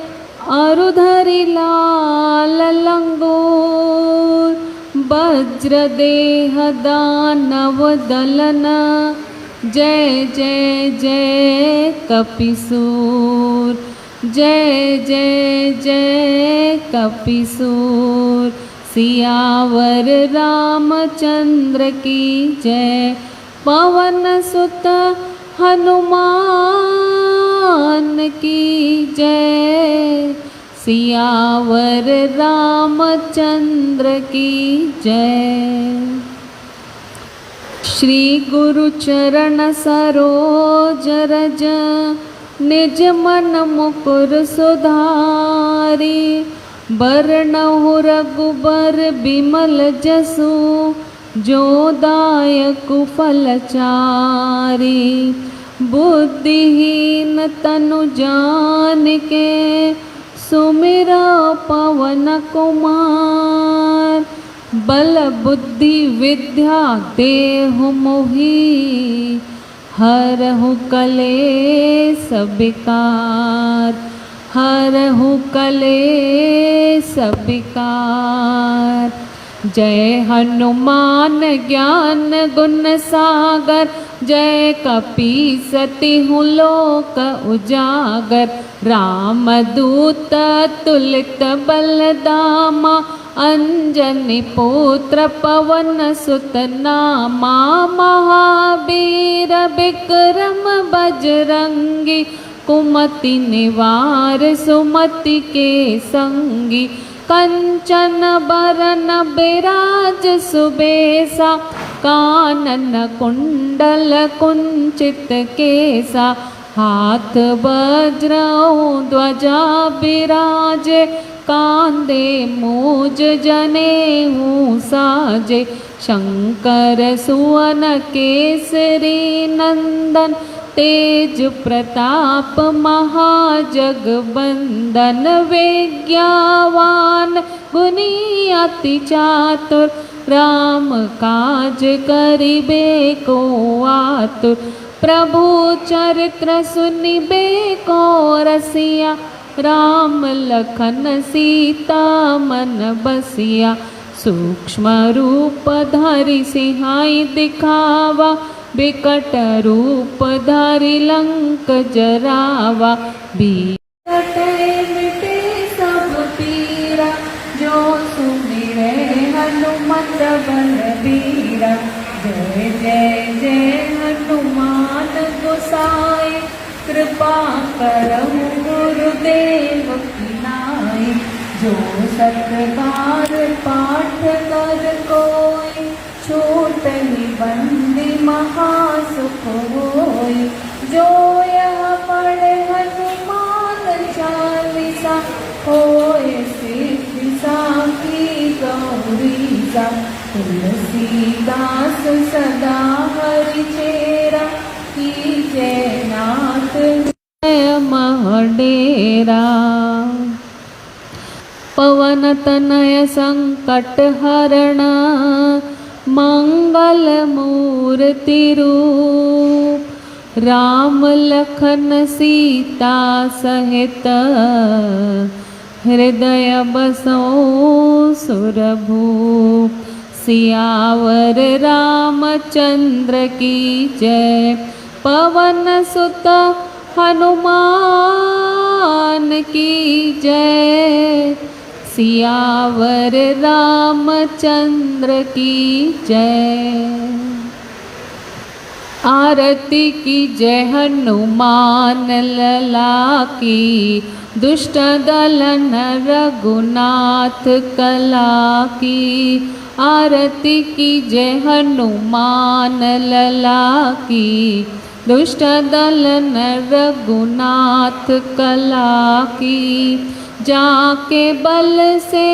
अरुधरि लाल लंगूर। वज्र देह दानव दलन जय जय जय कपिसूर। जय जय जय कपिसूर। सियावर रामचंद्र की जय। पवन सुत हनुमान की जय। सियावर रामचंद्र की जय। श्री गुरु चरण सरोज रज निज मन मुकुर सुधारी। बरनहु रघुबर बिमल जसु जो दायकु फलचारी। बुद्धिहीन तनु जानिके सुमिरा पवन कुमार। बल बुद्धि विद्या देहु मोहि हरहु कलेस विकार। हरहु कलेस विकार। जय हनुमान ज्ञान गुण सागर। जय कपीसतिहु लोक उजागर। रामदूत तुलित बलदामा। अंजनी पुत्र पवन सुत नामा। महावीर विक्रम बजरंगी। कुमति निवार सुमति के संगी। कंचन बरन बिराज सुबेसा। कानन कुंडल कुंचित केसा। हाथ वज्र ध्वजा बिराजे। कांधे मूज जनेऊ साजे। शंकर सुवन केसरी नंदन। तेज प्रताप महाजगबंदन। विज्ञावान गुणी अति चातुर। राम काज करिबे को आतुर। प्रभु चरित्र सुनिबे को रसिया। राम लखन सीता मन बसिया। सूक्ष्म रूप धरि सिंहाई दिखावा। बिकट रूप धरि लंक जरावा। बिकट मिटे सब पीरा। जो सुमिरै हनुमत बलबीरा। जय जय जय हनुमान गोसाई। कृपा करहु गुरुदेव की नाई। जो सतबार पाठ कर कोई। छूटहि बंदी महासुख होई। जो यह पढ़े हनुमान चालीसा। होए सिद्धि साखी गौरीसा। तुलसीदास सदा हरि चेरा। कीजय नाथ जय महडेरा। पवन तनय संकट हरण। मंगल मूर्ति रूप। राम लखन सीता सहित। हृदय बसो सुरभूप। सियावर रामचंद्र की जय। पवन सुत हनुमान की जय। सियावर रामचंद्र की जय। आरती की जय हनुमान लला की। दुष्ट दलन रघुनाथ कला की आरती कीजय हनुमान लला की। दुष्ट दलन रघुनाथ कला की जाके बल से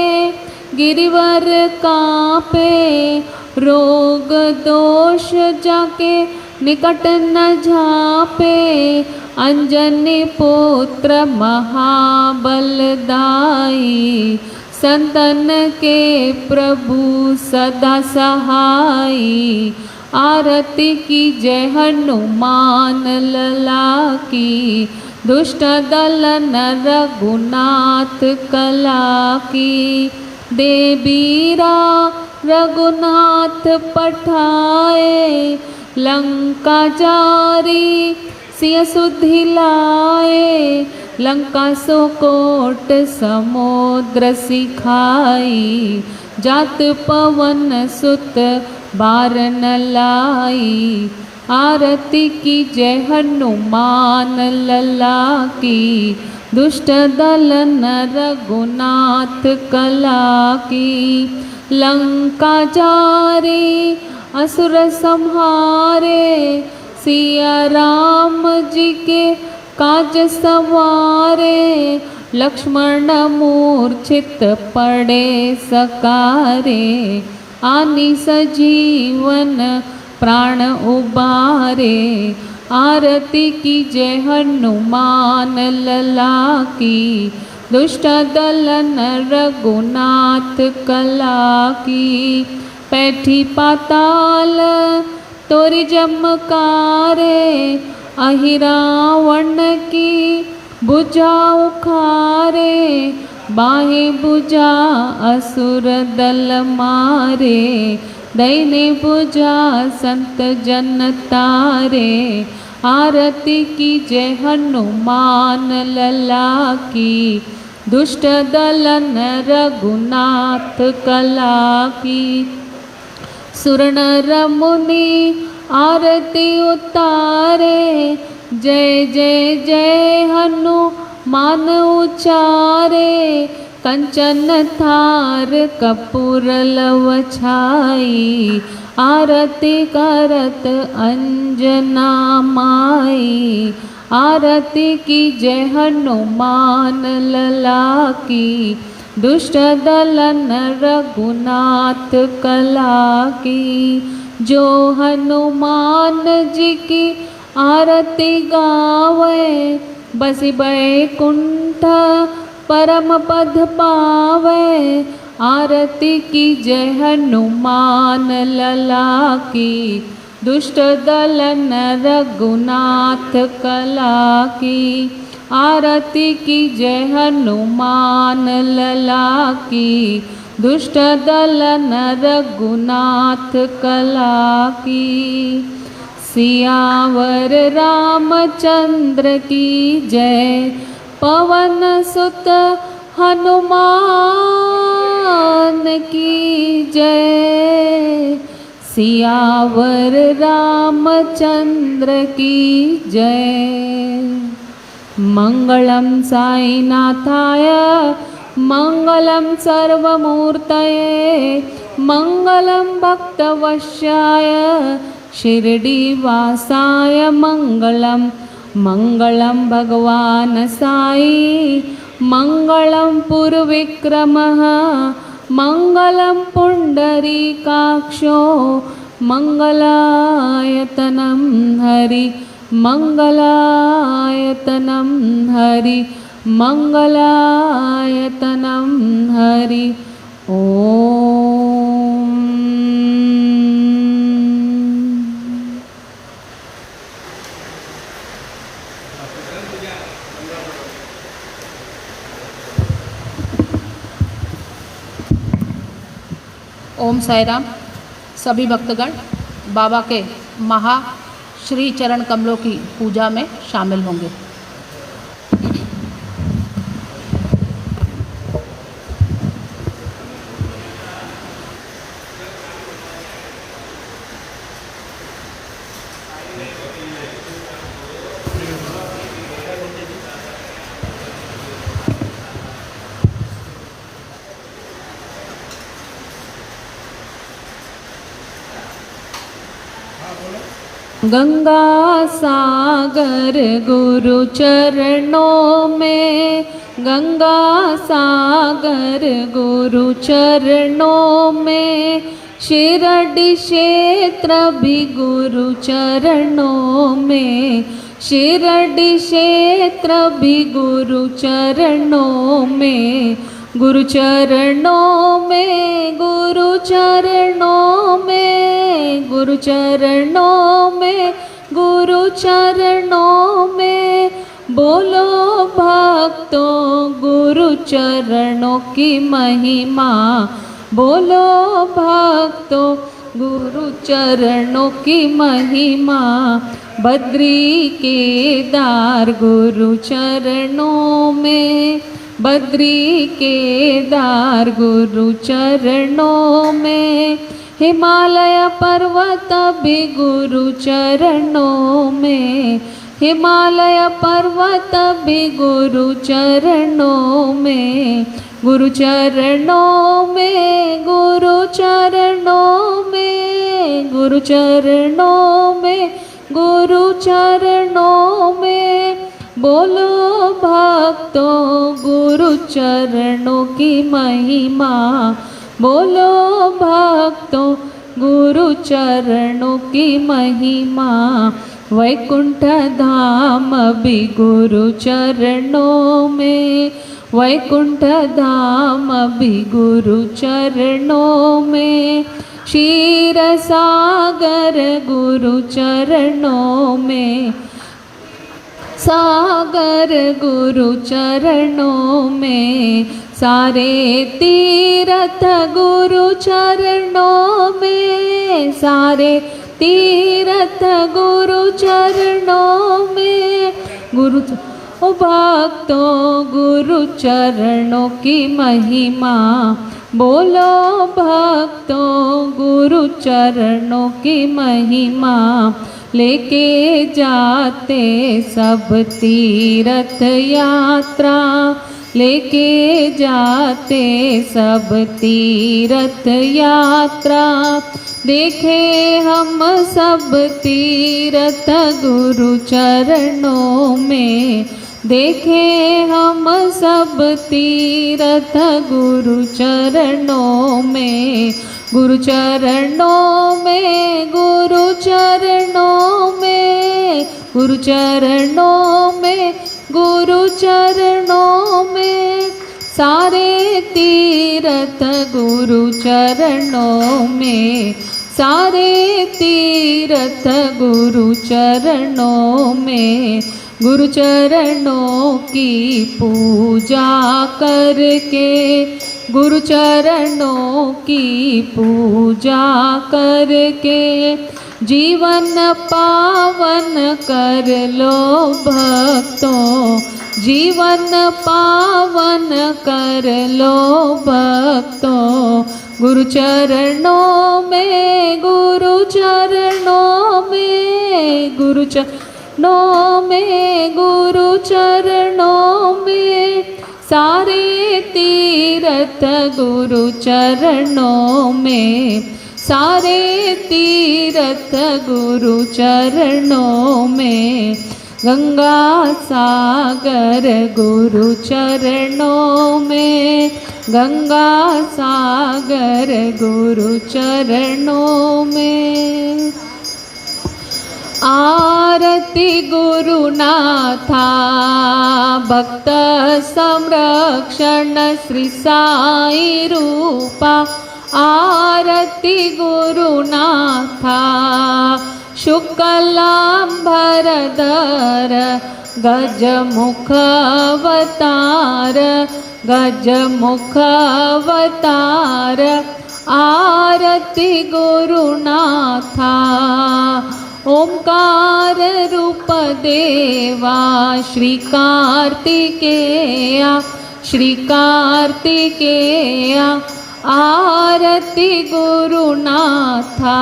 गिरिवर कांपे, रोग दोष जाके निकट न झापे। अंजनी पुत्र महाबलदाई, संतन के प्रभु सदा सहाई। आरती कीजय हनुमान लला की दुष्ट दलन रघुनाथ कला की। देवीरा रघुनाथ पठाए, लंका जारी सिय सुधि लाए। लंका सो कोट समुद्र सिखाई, जात पवन सुत बार न लाई। आरती कीजय हनुमान लला की दुष्ट दलन रघुनाथ कला की। लंका जारी असुर संहारे, सिया राम जी के काज सवारे। लक्ष्मण मूर्छित पड़े सकारे, आनि सजीवन प्राण उबारे। आरती कीजय हनुमान लला की दुष्ट दलन रघुनाथ कला की। पैठी पाताल तोरि जमकारे, अहिरावण की भुजा उखारे। बाहे भुजा असुर दल मारे, दैने भुजा संत जन तारे। आरती कीजय हनुमान लला की दुष्ट दलन रघुनाथ कला की। सुर नर मुनि आरती उतारे, जय जय जय हनुमान उचारे। कंचन थार कपूर लव छाई, आरती करत अंजना माई। आरती कीजय हनुमान लला की दुष्ट दलन रघुनाथ कला की। जो हनुमान जी की आरती गावे, बसी बैकुंठ परम पद पावे। आरती कीजय हनुमान लला की दुष्ट दलन रघुनाथ कला की। आरती कीजय हनुमान लला की दुष्ट दलन रघुनाथ कला की। सियावर रामचंद्र की जय, पवन सुत हनुमान की जय। सियावर रामचंद्र की जय। मंगलम साईनाथाय मंगलम सर्वमूर्तये, मंगलम भक्तवश्याय शिरडीवासाय मंगलम। मंगलम भगवान साई, मंगलम पुरविक्रमः, मंगलम पुंडरीकाक्षो। मंगलायतनं हरि, मंगलायतनं हरि, मंगलायतनं हरि। ओम। ओम साई राम। सभी भक्तगण बाबा के महा श्री चरण कमलों की पूजा में शामिल होंगे। गंगा सागर गुरु चरणों में, गंगा सागर गुरु चरणों में, शिरडी क्षेत्र भी गुरु चरणों में, शिरडी क्षेत्र भी गुरु चरणों में, गुरु चरणों में, गुरु चरणों में, गुरु चरणों में, गुरु चरणों में, बोलो भक्तों गुरु चरणों की महिमा, बोलो भक्तों गुरु चरणों की महिमा, बद्री केदार गुरु चरणों में, बद्री केदार गुरु चरणों में, हिमालय पर्वत भी गुरु चरणों में, हिमालय पर्वत भी गुरु चरणों में, गुरु चरणों में, गुरु चरणों में, गुरु चरणों में, गुरु चरणों में, बोलो भक्तों गुरु चरणों की महिमा, बोलो भक्तों गुरु चरणों की महिमा, वैकुंठ धाम भी गुरु चरणों में, वैकुंठ धाम भी गुरु चरणों में, क्षीर सागर गुरु चरणों में, सागर गुरु चरणों में, सारे तीर्थ गुरु चरणों में, सारे तीर्थ गुरु चरणों में, गुरु भक्तों गुरु चरणों की महिमा, बोलो भक्तों गुरु चरणों की महिमा, लेके जाते सब तीर्थ यात्रा, लेके जाते सब तीर्थ यात्रा, देखे हम सब तीर्थ गुरु चरणों में, देखे हम सब तीर्थ गुरु चरणों में, गुरु चरणों में, गुरु चरणों में, गुरु चरणों में, गुरु चरणों में, सारे तीर्थ गुरु चरणों में, सारे तीर्थ गुरु चरणों में, गुरु चरणों की पूजा करके, गुरु चरणों की पूजा करके, जीवन पावन कर लो भक्तों, जीवन पावन कर लो भक्तों, गुरु चरणों में, गुरु चरणों में, गुरु चरणों में, गुरु चरणों में, सारे तीर्थ गुरु चरणों में, सारे तीर्थ गुरु चरणों में, गंगा सागर गुरु चरणों में, गंगा सागर गुरु चरणों में, आरती गुरुनाथा भक्त संरक्षण श्री साई रूपा, आरती गुरुनाथा शुक्लांबरधर गजमुख अवतार, गजमुख अवतार, आरती गुरुनाथा ओंकार रूप देवा श्री कार्तिकेया, श्री कार्तिकेया, आरती गुरुनाथा,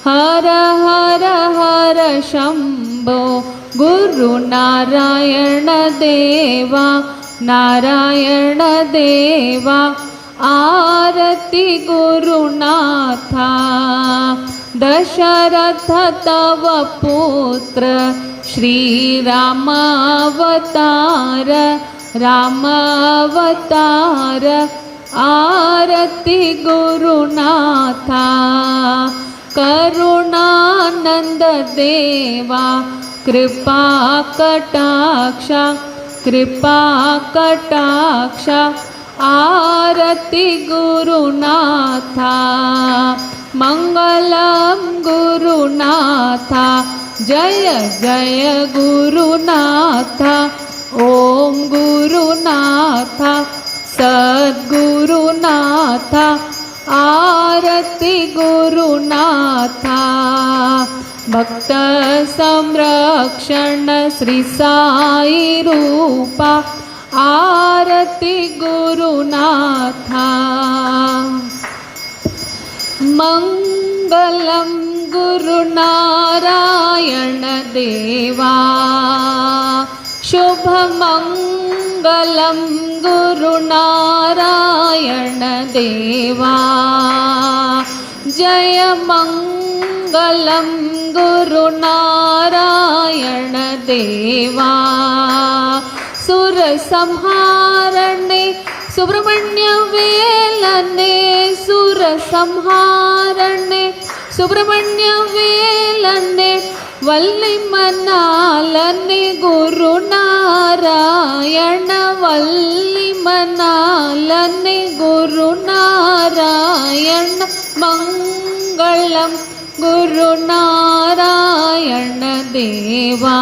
हर हर हर शंभो गुरु नारायण देवा, नारायण देवा, आरती गुरुनाथा, दशरथ तव पुत्र श्रीरामावतार रामावतार आरती गुरुनाथा करुणानंद देवा कृपा कटाक्ष आरती गुरुनाथा मंगलम गुरुनाथा जय जय गुरुनाथा ओम गुरुनाथा सद्गुरुनाथा आरती गुरुनाथा भक्त संरक्षण श्री साई रूपा आरती गुरुनाथा मंगलम गुरुनारायण देवा शुभ मंगलम गुरुनारायण देवा जय मंगलम गुरुनारायण देवा सुर संहारणे सुब्रह्मण्य वेलने सुर संहारणे सुब्रह्मण्य वेलने वल्ली मनालने गुरुनारायण वल्ली मनालने गुरुनारायण मंगलम गुरुनारायण देवा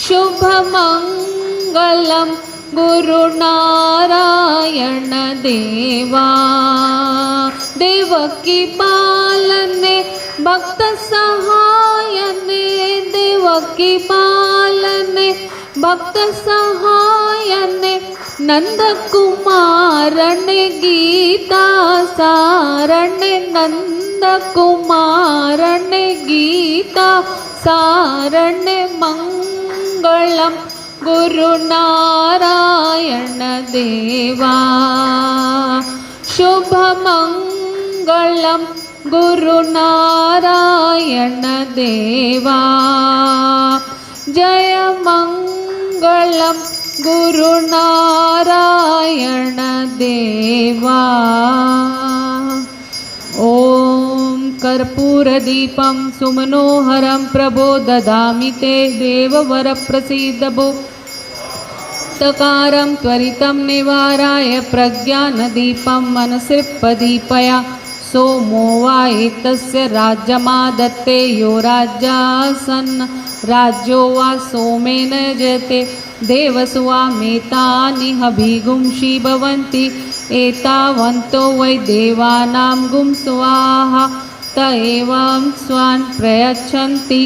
शुभ मंगलम गुरुनारायण देवा देवकी बालने भक्त सहायने देवकी बालने भक्त सहायने नंद कुमारने गीता सारणे नंद कुमारने गीता सारणे मंगलम गुरुनारायण देवा शुभ मंगलम गुरुनारायण देवा जय मंगलम गुरुनारायण देवा ओम कर्पूरदीपं सुमनोहरं प्रभो ददामि ते देववर प्रसीद भो तकारं त्वरितं निवाराय प्रज्ञानदीपं मनसृप्पदीपया सोमो वा एतस्य राज्यमादत्ते यो राज्यासन् राज्यो वा सोमेन जयते देवसुवामेतानि हभिगुंषि भवन्ति एतावन्तो वै देवानां गुंस्वाहा त एवं स्वान् प्रयच्छन्ति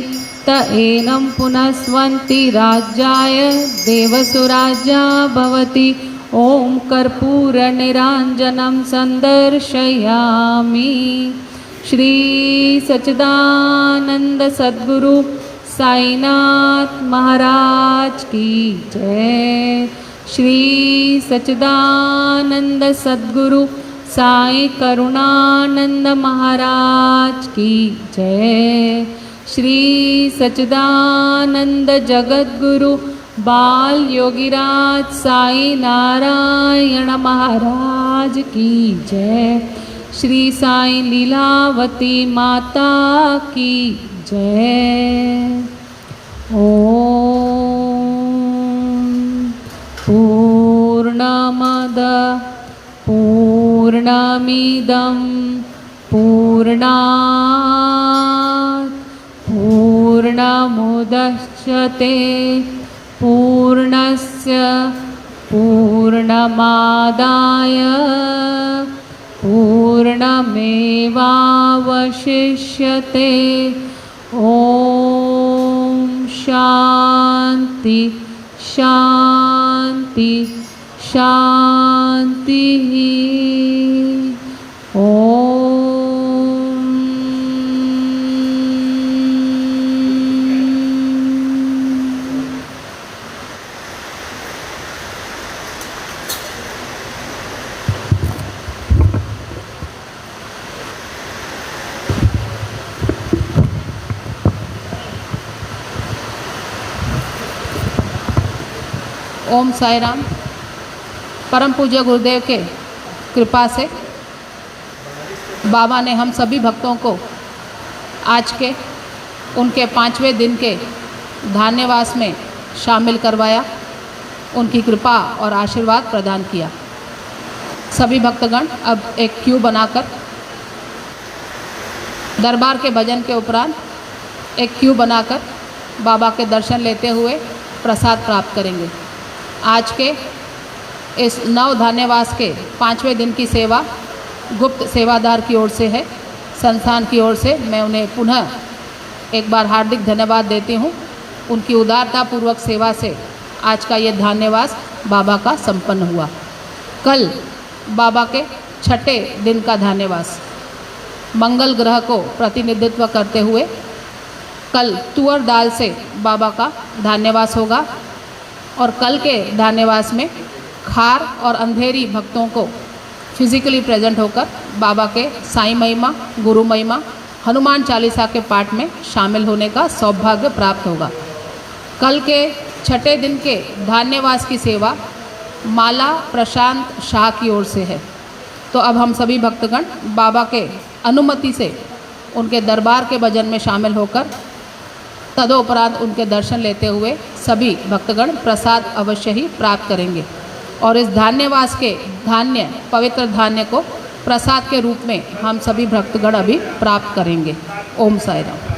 त एनं पुनस्वन्ति राज्याय देवसुराज्या भवति ओम कर्पूरनिराञ्जनं सन्दर्शयामि श्री सच्चिदानंद सद्गुरु साईनाथ महाराज की जय श्री सच्चिदानंद सद्गुरु साई करुणानंद महाराज की जय श्री सच्चिदानंद जगद्गुरु बाल योगीराज साई नारायण महाराज की जय श्री साई लीलावती माता की जय ओम पूर्णमद पूर्णमिदं पूर्णात् पूर्णमुदच्यते पूर्णस्य पूर्णमादाय पूर्णमेवावशिष्यते ॐ शान्ति शान्ति शान्तिः ओम साई राम। परम पूज्य गुरुदेव के कृपा से बाबा ने हम सभी भक्तों को आज के उनके 5वें दिन के धान्यवास में शामिल करवाया, उनकी कृपा और आशीर्वाद प्रदान किया। सभी भक्तगण अब एक क्यू बनाकर दरबार के भजन के उपरांत एक क्यू बनाकर बाबा के दर्शन लेते हुए प्रसाद प्राप्त करेंगे। आज के इस नव धान्यवास के 5वें दिन की सेवा गुप्त सेवादार की ओर से है, संस्थान की ओर से। मैं उन्हें पुनः एक बार हार्दिक धन्यवाद देती हूँ। उनकी उदारतापूर्वक सेवा से आज का ये धान्यवास बाबा का संपन्न हुआ। कल बाबा के 6ठे दिन का धान्यवास मंगल ग्रह को प्रतिनिधित्व करते हुए कल तुअर दाल से बाबा का धान्यवास होगा और कल के धान्यवास में खार और अंधेरी भक्तों को फिजिकली प्रेजेंट होकर बाबा के साईं महिमा, गुरु महिमा, हनुमान चालीसा के पाठ में शामिल होने का सौभाग्य प्राप्त होगा। कल के 6ठे दिन के धान्यवास की सेवा माला प्रशांत शाह की ओर से है। तो अब हम सभी भक्तगण बाबा के अनुमति से उनके दरबार के भजन में शामिल होकर तदोपरांत उनके दर्शन लेते हुए सभी भक्तगण प्रसाद अवश्य ही प्राप्त करेंगे और इस धान्यवास के धान्य पवित्र धान्य को प्रसाद के रूप में हम सभी भक्तगण अभी प्राप्त करेंगे। ओम साई राम।